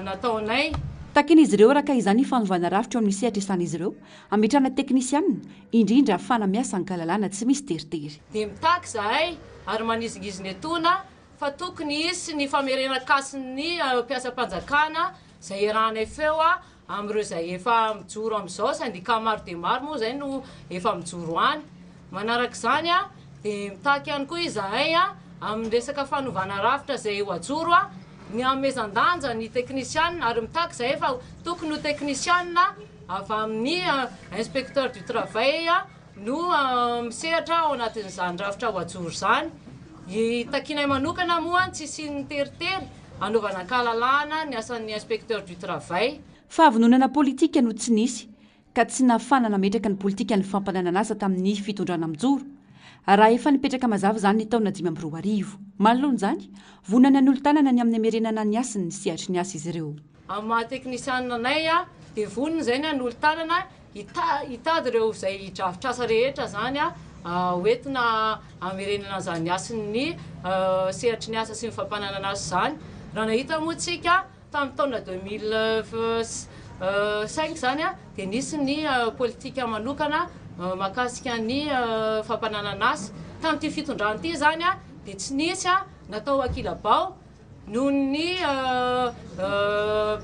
nataonay. Takin'izy ireo raha ka izany fanovana rafitra eo amin'ny sehatra isan'izy ireo ametrana teknisianina indrindra ahafana miasa ankalalana tsy misy teritery. Dia mitaky zahay ary manizigiziny etona fa tokony hisy ny famerenan-kasiny mpiasa-panjakana izay iarahanay feo amin'ireo izay efa mijoro amin'izao syndicat maro dia maro moa izay no efa mijoro any. Manaraka izany dia mitaky ihany koa izahay amin'ny resaka fanovana rafitra izay ho ajoro ny amezan-danja ny teknisianina ary mitaky izay efa tokony ho teknisianina avy amin'ny inspecteur du travail no misehatra ao anatin'izany rafitra ho ajoro izany. Takinay manokana moa tsy sy teritery anaovana ankalalana ny asan'ny inspecteur du travail. Fahavononana politika no tsy nisy ka tsy nahafana nametraka ny politika ny fampananana asa tamin'ny fitondrana mijoro. Raha efa nipetraka mazava izany ny taona 2024. Manoloana izany vonana ny olo-tanana ny amin'ny amerenana ny asa ny sehatry ny asa izy ireo. Amin'ny maha teknisianina anay dia vonona izay ny olo-tanana hitady ireo izay drafitr'asa rehetra zany hoentina amerenana izany asan'ny sehatry ny asa sy ny fampananana asa zany. Raha nahita moa tsika tamin'ny taona 2005 zany dia nisy ny politika manokana mahakasika ny fampananana asa. Tamin'ity fitondrana ity zany dia tsy nisy natao ankilabao noho ny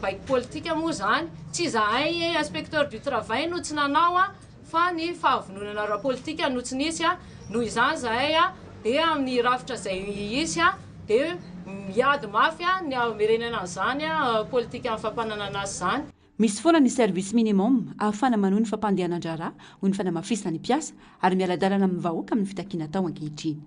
baiko politika moa zany. Tsy zahay inspecteur du travail no tsy nanao fa ny fahavononana ara-politika no tsy nisy noho izany zahay dia amin'ny rafitra izay isy dia miady mafy ny amerenana izany politika amin'ny fampananana asa zany. Misy foana ny service minimum ahafana manohy ny fampandehanan-draharaha ho ny fanamafisana ny mpiasa ary miala-dalana amin'ny vahoaka amin'ny fitakiana tao ankehitriny.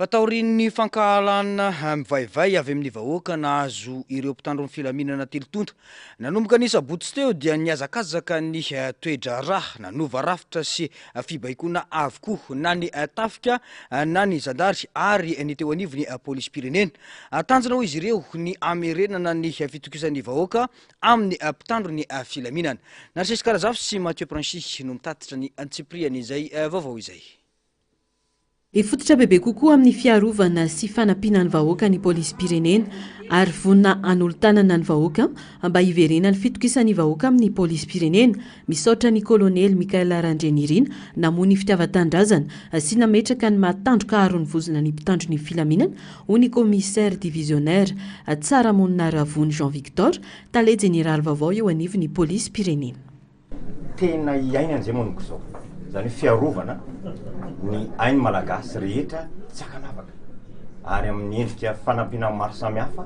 Fataorin'ny fankahalana mivaivay avy amin'ny vahoaka nahazo ireo mpitandro ny filaminana telotonta. Nanomboka ny sabotsy teo dia niazakazaka ny toedra raha nanova rafitra sy fibaikona avokoa na ny tafika na ny zandary ary ny teo anivony polisy pirenena. Tanjona ho izy ireo ny amerenana ny fitokisan'ny vahoaka amin'ny mpitandro ny filaminana. Narsesy Karazafy sy Mathieu Pranchi no mitatitra ny antsiprian'izay vaovao izay. Ifototra bebe kokoa amin'ny fiarovana sy fanampiana ny vahoaka ny polisy pirenena ary vonina anolo-tanana ny vahoaka mba hiverena ny fitokisan'ny vahoaka amin'ny polisy pirenena. Misaotra ny kolonely Mikael Randrenirina namoa ny fitiavan-tandrazana sy nametraka ny mahatandroka aro ny vozona ny mpitandro ny filaminana ho ny commissaire divisionnaire Tsaramonina Ravony Jean Victor tale général vaovao eo anivon'ny polisy pirenena. Tena iaina an'izay moniko zao. Zany fiarovana ny ainy malagasy rehetra tsy akanavaka ary amin'ny endrika fanampiana maro samihafa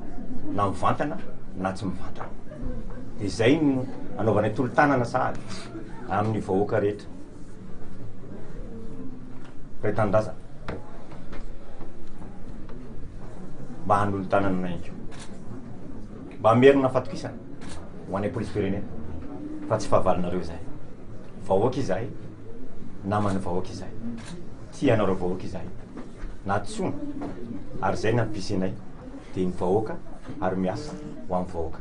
na mivantana na tsy mivantana. Dia izay no anaovana tolo-tanana sahady amin'ny vahoaka rehetra. Retan-draza mba hanolo-tanana na ianko mba hamerina fatokisana ho anay polisy pirenena fa tsy fahavalinareo izay. Vahoaka izahay namana vahoaka izahay, tia anareo vahoaka izahay, na tsona ary izay nampisinay dia ny vahoaka ary miasa ho amin'ny vahoaka.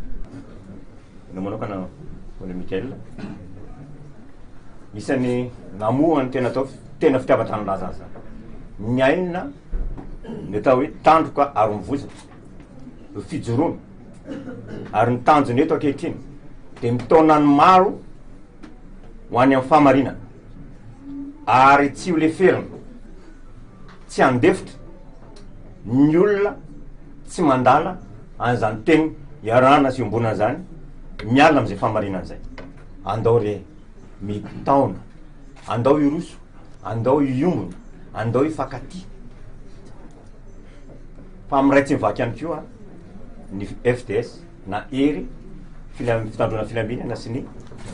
No manokana hono Mikael, isany namoa ny tena fitiavan-tandrazana zany. Ny aina ny atao hoe tandroka aro mivozana, fijoroana ary ny tanjony eto ankehitriny dia mitaonany maro ho any amin'ny fahamarinana. Ary tsy ho leferina, tsy andefitra ny olona tsy mandala an'izany teny iarana sy ombonana zany miala amin'izay fahamarinana izay. Andao re mitaona, andao iroso, andao iombona, andao ifankaty. Fa amin'ray tsy mivaky ihany koa ny FDS na ery fitandrona filaminana sy ny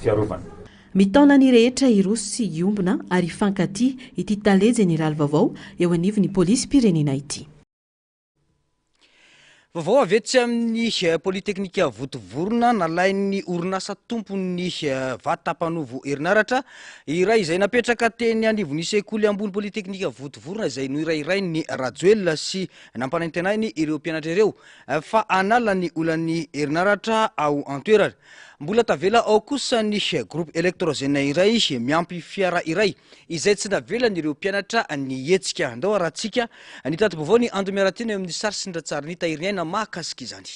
fiarovana. Mitaona ny rehetra iroso sy iombona ary ifankaty ity tale général vaovao eo anivon'ny polisy pirenena ity. Vaovao avetsy amin'ny polyteknika Votovorona nalain'ny orinasa tompony vatam-panovo herinaratra iray izay napetraka teny anivon'ny sekoly ambony polyteknika Votovorona izay no irairay ny Rajoelina sy nampanaintenainy ireo mpianatra ireo fa anala ny olan'ny herinaratra ao antoerana. Mbola tavela ao kosa ny groupe électrogène iray miampy fiara iray izay tsy navelany ireo mpianatra ny hetsika. Andao aratsika ny tatim-baovao ny Ando Miaratiny amin'ny sary sy ndratsara ny tahirinaina mahakasika izany.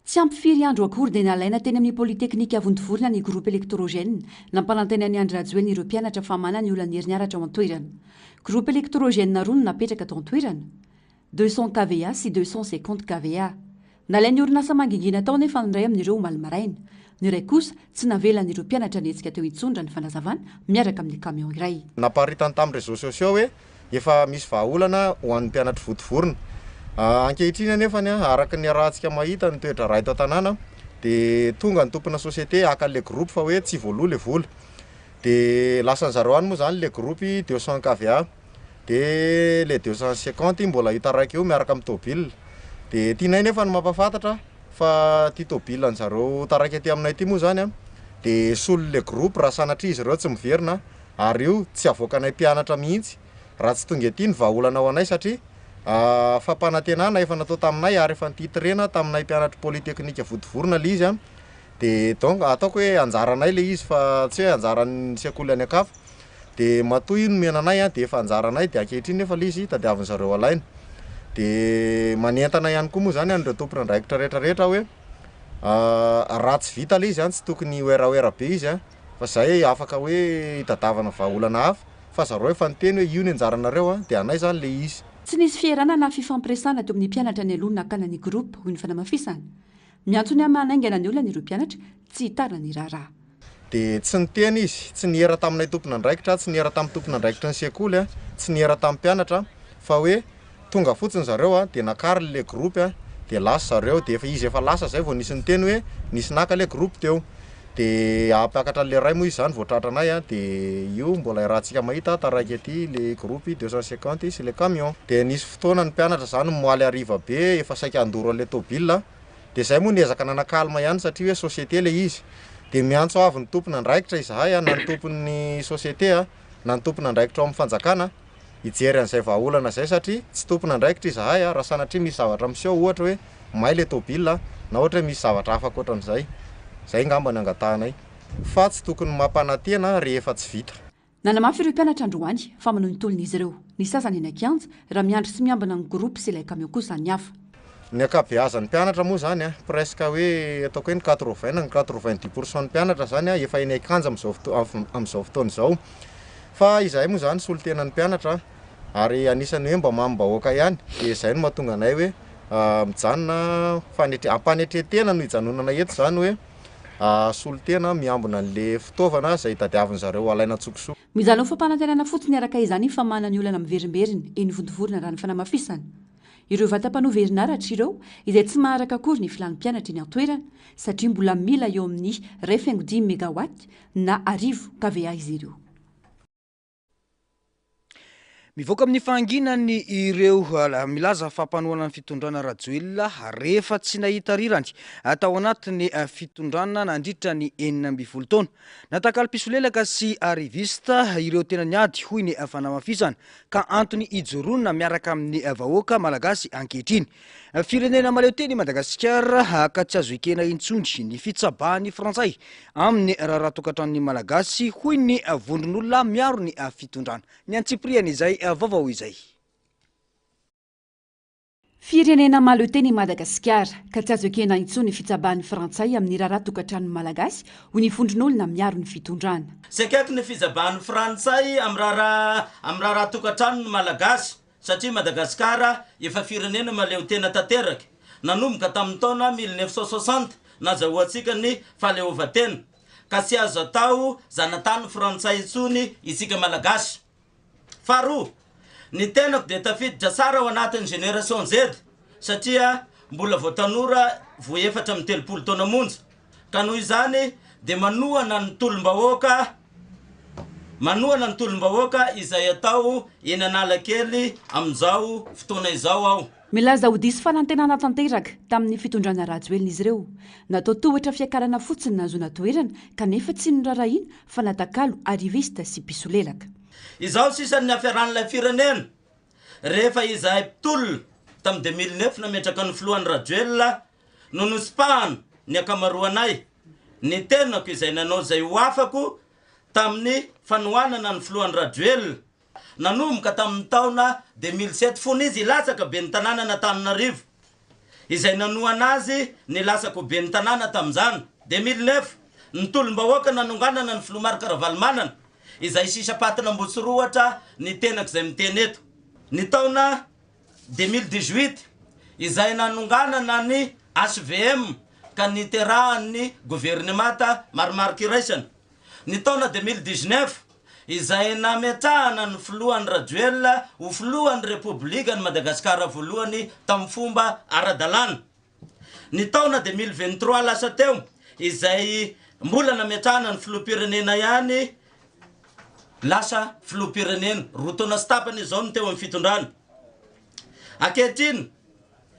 Tsy ampy firy andro akory dia nalaina teny amin'ny polyteknika Vontovorona ny groupe électrogène nampanantena ny Andry Rajoelina ireo mpianatra fa manana ny olan'ny herinaratra ao an-toerana. Groupe électrogène roa no napetraka atao an-toerana 200 kVA sy 250 kVA. Nalain'ny orinasa mangingina tao nefa ny ray amin'ireo omaly maraina. Ny iray kosa tsy navelan'ireo mpianatra ny hetsika teo hitsondra ny fanazavana miaraka amin'ny camion iray. Naparitany tamin'ny réseaux sociaux hoe efa misy vahaolana ho an'ny mpianatra Votovorona. Ankehitriny anefa araka ny rahantsika mahita ny toetra raha eto an-tanàna dia tonga ny tompona société aka le groupe fa hoe tsy voaloha le vola. Dia lasa ny zareo any moa zany le groupe 200 kVA dia le 250 mbola hitaraiky eo miaraka amin'ny tôbila. Dia tianay nefa ny mampafantatra fa ty tôbila ny zareo taraiky aty aminay ty moa zany dia solo le groupe raha sanatria izy ireo tsy miverina ary io tsy avoakanay mpianatra mihitsy raha tsy tonga ety ny vahaolana ao anay satria fampanantenana efa natao taminay ary efa nititrena taminay mpianatra polyteknika Votovorona le izy dia donc ataoko hoe anjaranay le izy fa tsy hoe anjaran'ny sekoly any akafa. Dia matoy no menanay dia efa anjaranay dia ankehitriny nefa le izy tadiaviny zareo alaina. Dia manentana ihany koa moa zany an'ireo tompona andraikitra rehetrarehetra hoe raha tsy vita le izy tsy tokony oeraoera be izy fa izay afaka hoe hitadiavana vahaolana hafa fa zareo efa niteny hoe io ny anjaranareo dia anay zany le izy. Tsy nisy fierana na fifampiresana teo amin'ny mpianatra ny alona nakana ny groupe hoy ny fanamafisana. Miantsony manaingana ny olona ireo mpianatra tsy hitarina ny raharaha. Dia tsy niteny izy, tsy niera taminay tompona andraikitra, tsy niera tamin'ny tompona andraikitra ny sekoly, tsy niera tamin'ny mpianatra fa hoe tonga fotsiny zareo dia nakary le groupe dia lasa zareo dia efa izy efa lasa zay vao nisy niteny hoe nisy naka le groupe teo. dia ampakatra le ray moa izy zany voatratra anay dia io mbola rahantsika mahita taraiky aty le groupe 250 sy le camion. Dia nisy fotoana ny mpianatra zany moaly ariva be efa saika andoro le tôbila dia zay moa niezaka nanakalma ihany satria hoe société le izy dia miantso avy ny tompona andraikitra izahay na ny tompon'ny société na ny tompona andraikitra ao amin'ny fanjakana hijery an'izay vahaolana zay satria tsy tompona andraikitra izahay raha sanatria misy zavatra miseho ohatra hoe may le tôbila na ohatra hoe misy zavatra hafa ankoatran'izay zay ngamba ny angatahanay fa tsy tokony mampanatena rehefa tsy vita. Nanamafy ireo mpianatra androany fa manao ny tolon'izy ireo ny sasany eny Ankianja raha miandry sy miambina ny groupe sy ilay camion kosa ny hafa. Ny ankabeazan'ny mpianatra moa zany presque hoe ataoko hoe ny 80 na 90% ny mpianatra zany efa eny Ankianja amin'izao fotoana izao fa izahay moa zany solotenan'ny mpianatra ary anisany hoe mba mambahoaka ihany dia izay no mahatonga anay hoe mijanona ampanetretena no hijanonana eto zany hoe solotena miambina an'le fitaovana izay tadiavin'ny zareo alaina tsokoso. Mizanao fampanantenana fotsiny araka izany fa manana olana miverimberiny eny vontovorona raha ny fanamafisana. Ireo vatam-panoa verinaratra ireo izay tsy maharaka akory ny filan'ny mpianatra eny an-toerana satria mbola mila eo amin'ny 2.5 megawatt na 10 kVA izy ireo. Mivoaka amin'ny fanginany ireo milaza fampanoana ny fitondrana rajoelina rehefa tsy nahita rirany atao anatiny fitondrana nandritra ny 12 taona. Natakalo pisolelaka sy arrivista ireo tena niady hoy ny fanamafisana ka antony ijoronina miaraka amin'ny vahoaka malagasy ankehitriny. Firenena maleo teny Madagasikara ka tsy azo ekena intsondry ny fitsabahany frantsay amin'ny raha tokatran'ny malagasy hoy ny vondron'olona miaro ny fitondrana. Ny antsipriany izay vaovao izay. Firenena maleo teny Madagasikara ka tsy azo ekena intsony ny fitsabahany frantsay amin'ny raha tokatran'ny malagasy hoy ny vondron'olona miaro ny fitondrana. Sekaiky ny fitsabahany frantsay amin'ny raha tokatran'ny malagasy satria Madagasikara efa firenena maleo tena tanteraka nanomboka tamin'ny taona 1960 nazahoantsika ny fahaleovan-tena ka tsy azo atao zanatany frantsay intsony isika malagasy. Faharoa, ny tenako dia tafiditra tsara ao anatin'ny génération Z satria mbola vao tanora vo efatra amin'ny 30 taona monja ka noho izany dia manohana ny tolom-bahoaka izay atao eny Analakely amin'izao fotoana izao ao. Milaza ho diso fanantenana tanteraka tamin'ny fitondrana rajoelina izy ireo. Natao tohatra fiakarana fotsiny nahazoana toerana kanefa tsy norarahina fa natakalo arrivista sy pisolelaka. Izao sisan'ny hafiaran'ilay firenena rehefa izahay mpitolona tamin'ny 2009 nametraka ny filohan'ny rajoelina no nosipahana ny akamaroanay ny tenako izay nanao izay ho afako tamin'ny fanohanana ny filohan'ny rajoelina nanomboka tamin'ny taona 2007 fony izy ilatsaka be ny tanàna n'Antananarivo izay nanohana azy ny lasako be ny tanàna tamin'izany 2009 ny tolom-bahoaka nanonganana ny Filoha Marc Ravalomanana izay sisa patina Ambohitsirohatra ny tenako izay miteny eto. Ny taona 2018 izay nanonganana ny HVM ka niterahan'ny gouvernemanta maromaro kiraisana. Ny taona 2019 izay nametrahana ny filohan'ny rajoelina ho filohan'ny Republika ny Madagasikara voalohany tamin'ny fomba ara-dalàna. Ny taona 2023 lasa teo izay mbola nametrahana ny filoham-pirenena ihany lasa filoham-pirenena roa taona sy tapany izao ny teo amin'ny fitondrana. Ankehitriny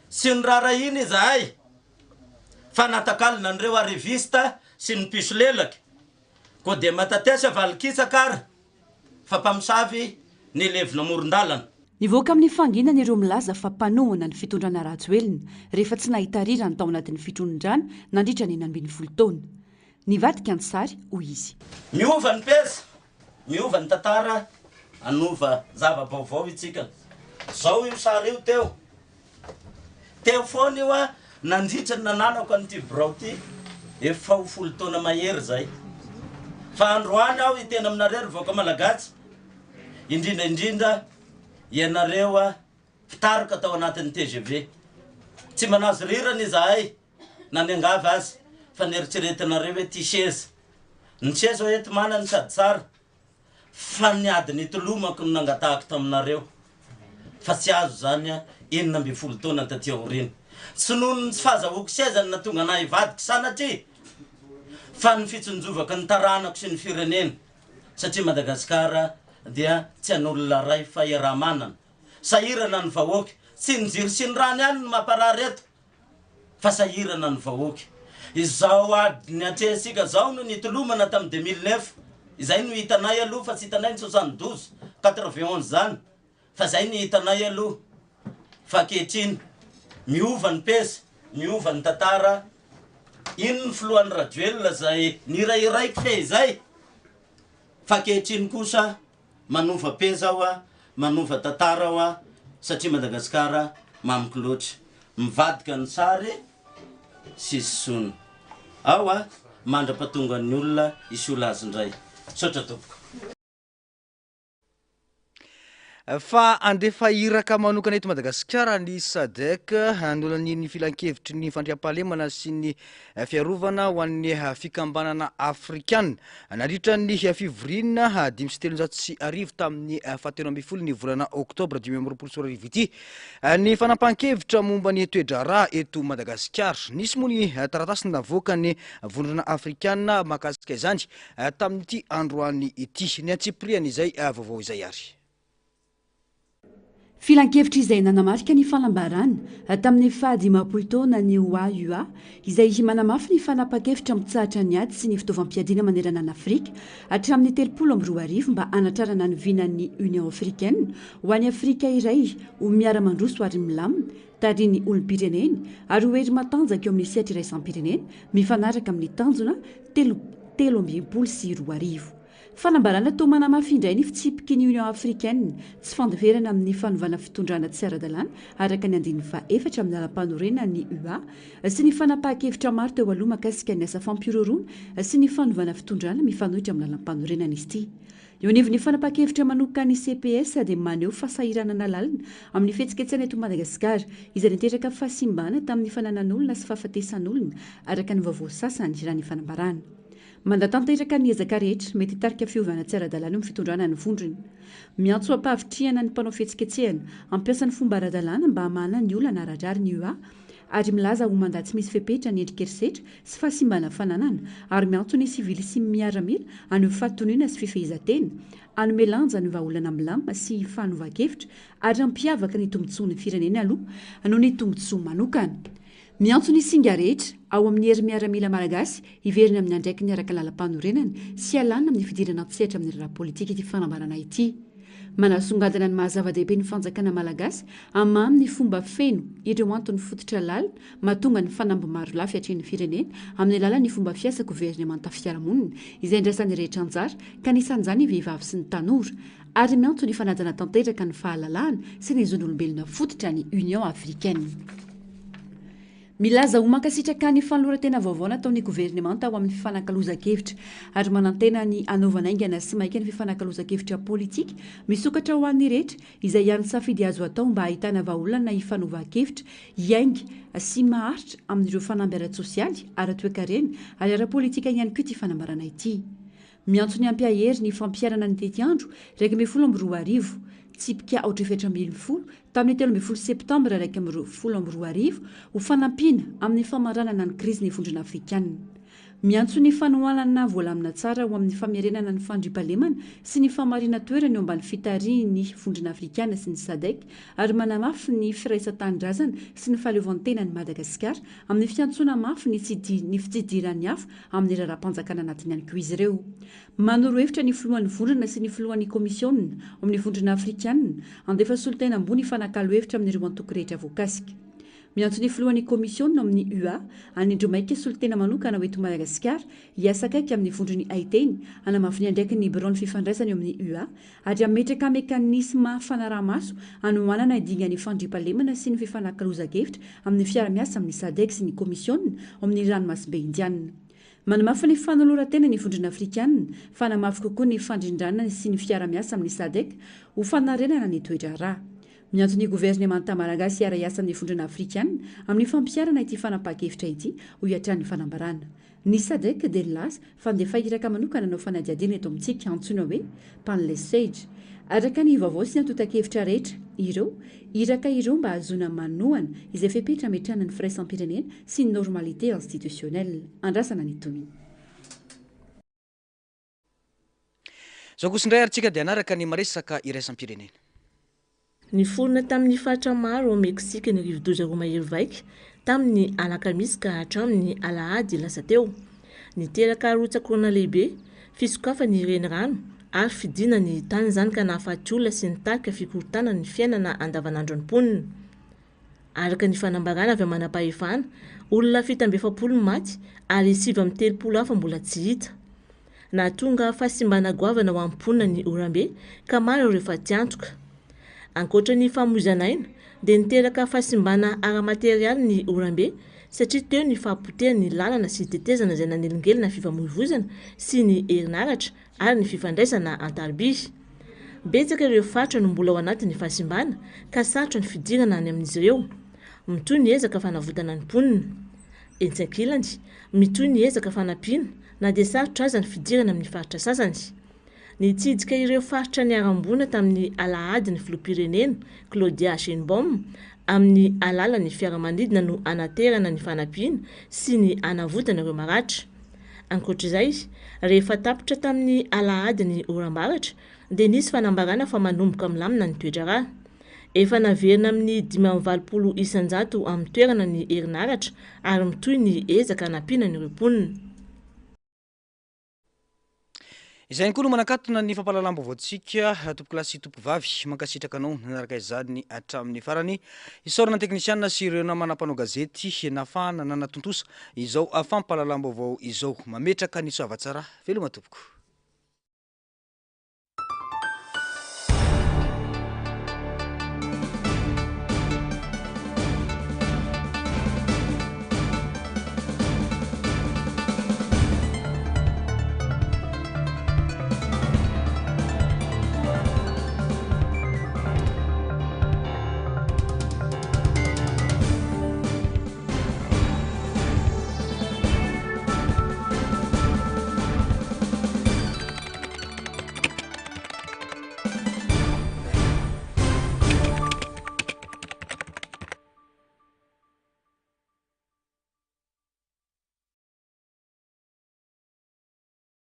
sy ny rarahiny izahay fa natakalina an'ireo arrivista sy ny pisolelaka ko dia matatesa valikitsakara fa mpamosavy ny levina moron-dalana. Nivoaka amin'ny fanginana ireo milaza fa mpanohana ny fitondrana rajoelina rehefa tsy nahita rirany tao anatin'ny fitondrana nandritra ny 12 taona. Nivadika Antsary hoy izy. Miova ny pesa, miova ny tantara, anova zava-baovao itsika. Zao io sary io teo. Teo foana io nandritra ny nananako an'ity birao ty efa ho 10 taona mahery zay. Fa androany aho itena aminareo voaka malagasy indrindra ianareo fitarika tao anatin'ny TGV. Tsy manazo rirany izahay na ny angava azy fa nieritreretinareo hoe ty seza. Ny seza hoe eto manany sady tsara fa ny adiny tolomako no nangatahako taminareo. Fa tsy azo zany 12 taona taty aoriana. Tsy noho ny tsy fahazahoako seza no natonga anahy ivadika sanatria fa ny fitsonjovaka ny taranako sy ny firenena satria Madagasikara dia tsy an'olona ray fa iaraha-manana sahirana ny vahoaka tsy ny jiro sy ny rany ihany ny mamparary eto fa sahirana ny vahoaka izao adiny atresika zao no nitolomana tamin'ny 2009 izay no hitanay aloha fa tsy hitanay ny 72 91 zany fa zay ny hitanay aloha fa ankehitriny miova ny pesa miova ny tantara ino ny filohan'ny Rajoelina zay nirairaiko fe izay fa ankehitriny kosa manova pesa aho manova tantara aho satria Madagasikara mamiko loatra mivadika ny sary sisy sona mandra-patonga ny olona isola azy indray sotra tompoko fa andefa iraka manokana eto Madagasikara ny SADC anolany filan-kevitry ny fandriam-pahalemana sy ny fiarovana ho an'ny fikambanana afrikana nandritra ny fivorinana 5 tamin'ny 17 ny volana oktobra 2024 ity ny fanampahan-kevitra momba ny toedrara eto Madagasikara nisy moa ny taratasy navoaka ny vondrona afrikana mahakasika izany tamin'ity androany ity ny antsipriany izay vaovao izay ary filan-kevitra izay nanamarika ny falambarana tamin'ny fahadimapolo taona ny OAUA izay manamafy ny fanapahan-kevitra mitsahatra ny ady sy ny fitaovam-piadiana manerana ny Afrika hatramin'ny 320 mba anatrarana ny vinan'ny Union Africaine ho an'ny Afrika iray ho miara-mandroso ary milamina tariny olom-pireneny ary ho ery matanjaka eo amin'ny sehatra iraisam-pirenena mifanaraka amin'ny tanjona 320 fanambarana toa manamafy indray ny fitsipiky ny Union Africaine tsy fandeverana amin'ny fanovana fitondrana tsy ara-dalàna araka ny andininy faefatra amin'ny alam-panorena ny UA sy ny fanapahan-kevitra maro teo aloha mahakasika ny asa fampiroroana sy ny fanovana fitondrana mifanohitra amin'ny alam-panorena izy ity. Eo anivon'ny fanapahan-kevitra manokana ny CPS dia maneho fahasahiranana lalina amin'ny fihetsiketsana eto Madagasikara izay niteraka fahasimbana tamin'ny fananan'olona sy fahafatesan'olona araka ny vaovao sasany raha ny fanambarana. Mandatanteraka ny ezaka rehetra mety hitarika fiovana tsy ara-dalàna amin'ny fitondrana ny vondrona. Miantso ampahavitriana ny mpanao fihetsiketsehana ampiasa ny fomba ara-dalàna mba hamana ny olana aradrary ny UA ary milaza ho mandaty tsy misy fepetra ny endrika erisetra sy fahasimbana fananana ary miantso ny sivily sy miaramila haneo fahatonina sy fifehezantena hanome lanja ny vahaolana milamina sy fanovan-kevitra ary hampiavaka ny tombontsoa ny firenena aloha noho ny tombontsoa manokana. Miantso ny singa rehetra ao amin'ny hery miaramila malagasy hiverina amin'ny andraikiny araka lalam-panorenana sy alana amin'ny fidirana antsehatra amin'ny raharaha politika ity fanambarana ity. Manasongadina ny mahazava-dehibe ny fanjakana malagasy hamamy ny fomba feno ireo antony fototra lalina mahatonga ny fanamby maro lafy hatrehan'ny firenena amin'ny alalan'ny fomba fiasa governemanta fiarahamonina izay indraisan'ny rehetra anjara ka nisan'izany vehivavy sy ny tanora ary miantso ny fanajana tanteraka ny fahalalahana sy ny zon'olombelona fototra ny Union Africaine. Milaza ho mankasitraka ny fanoloran-tena vaovao nataon'ny governemanta ao amin'ny fifanankalozan-kevitra ary manantena ny anaovana aingana sy maika ny fifanankalozan-kevitra politika misokatra ho an'ny rehetra izay ihany safidy azo atao mba ahitana vahaolana hifanova-kevitra iainga sy maharitra amin'ireo fanamby ara-tsosialy ara-toekarena ary ara-politika ihany koa ity fanambarana ity. Miantso ny ampiahery ny fampiarana ny tety andro 2012 tsipika 870 tamin'ny 13 septambra 2012 ho fanampiana amin'ny famaranana ny krizy ny vondrona afrikana. Miantso ny fanohanana voalamina tsara ho amin'ny famiarenana ny fandriam-pahalemana sy ny famarina toerana eo ambany fitariany vondrona afrikana sy ny SADC ary manamafy ny firaisam-tanindrazana sy ny fahaleovan-tena ny Madagasikara amin'ny fiantsona mafy ny fitsidiran'ny hafa amin'ny raharaham-panjakana anatiny ihany koa izy ireo. Manoro hevitra ny filohan'ny vondrona sy ny filohan'ny komisiona amin'ny vondrona afrikana andefa solotena ambony fanakalo hevitra amin'ireo antoko rehetra voakasika. Miantso ny filohan'ny komisiona amin'ny UA anindro maika solotena manokana ho eto Madagasikara hiasa akaiky amin'ny vondrony aiteny hanamafy ny andraiky ny bureau ny fifandraisana eo amin'ny UA ary ametraka mekanisma fanaraha-maso hanohanana idingan'ny fandriam-pahalemana sy ny fifanankalozan-kevitra amin'ny fiara-miasa amin'ny SADC sy ny komisiona amin'ny ranomasimbe indianina. Manamafy ny fanoloran-tena ny vondrona afrikana fanamafy kokoa ny fandrindrana sy ny fiara-miasa amin'ny SADC ho fanarenana ny toedrara. Miantso ny governemanta malagasy hiara-iasa amin'ny vondrona afrikana amin'ny fampiarana ity fanapahan-kevitra ity ho hiatran'ny fanambarana. Ny SADC dia nilaza fa andefa iraka manokana no fanadiadina eto amintsika antsoina hoe panlesage. Araka ny vaovao sy ny antota-kevitra rehetra iraka ireo mba hahazoana manohana izay fepetra ametrahana ny firaisam-pirenena sy ny normalité institutionnelle. Andrasana ny toniny. zao kosindray aritsika dia anaraka ny maresaka iraisam-pirenena. Niforona tamin'ny fatra maro ao Meksika ny rivo-doza roa mahery vaika tamin'ny alakamisy ka hatramin'ny alahady lasa teo. Niteraka arotsakorona lehibe fisokafa ny renirano ary fidina ny tany izany ka nahafaty olona sy nitarika fikorotana ny fiainana andavanandro ny mponina. Araka ny fanambarana avy manam-pahefana, olona 770 maty ary 730 hafa mbola tsy hita. Nahatonga fahasimbana goavana ho am-ponina ny orambe ka maro ireo faty antoka. Ankoatra ny famoizanaina dia niteraka fahasimbana ara-materialy ny orambe satria teo ny fahapoteha ny lalana sy tetezana izay nanelingelina fifamoivoizana sy ny herinaratra ary ny fifandraisana an-tariby. Betsaka ireo fatra no mbola ao anatin'ny fahasimbana ka sarotra ny fidirana any amin'izy ireo. Mitoy ny ezaka fanavotana ny mponina. Entsankilany, mitoy ny ezaka fanampiana na dia sarotra aza ny fidirana amin'ny faritra sasany. Nitsidika ireo faritra ny arambona tamin'ny alahady ny filoham-pirenena Claudia Sheinbaum amin'ny alalan'ny fiaramanidina no anaterana ny fanampiana sy ny anavotana ireo maratra. Ankoatr'izay, rehefa tapitra tamin'ny alahady ny oram-baratra dia nisy fanambarana fa manomboka milamina ny toetra rà. Efa naverina amin'ny 520 isan-jato amin'ny toerana ny herinaratra ary mitoy ny ezaka hanampiana ny ireo mponina. Izay koa no manakatona ny fampahalalam-baovaontsika tompokilasy tompovavy mankasitraka anao nanaraka izany hatramin'ny farany isaorana teknisianina sy ireo namana mpanao gazety nafana nanatontosa izao fampahalalam-baovao izao mametraka ny soavatsara veloma tompoko.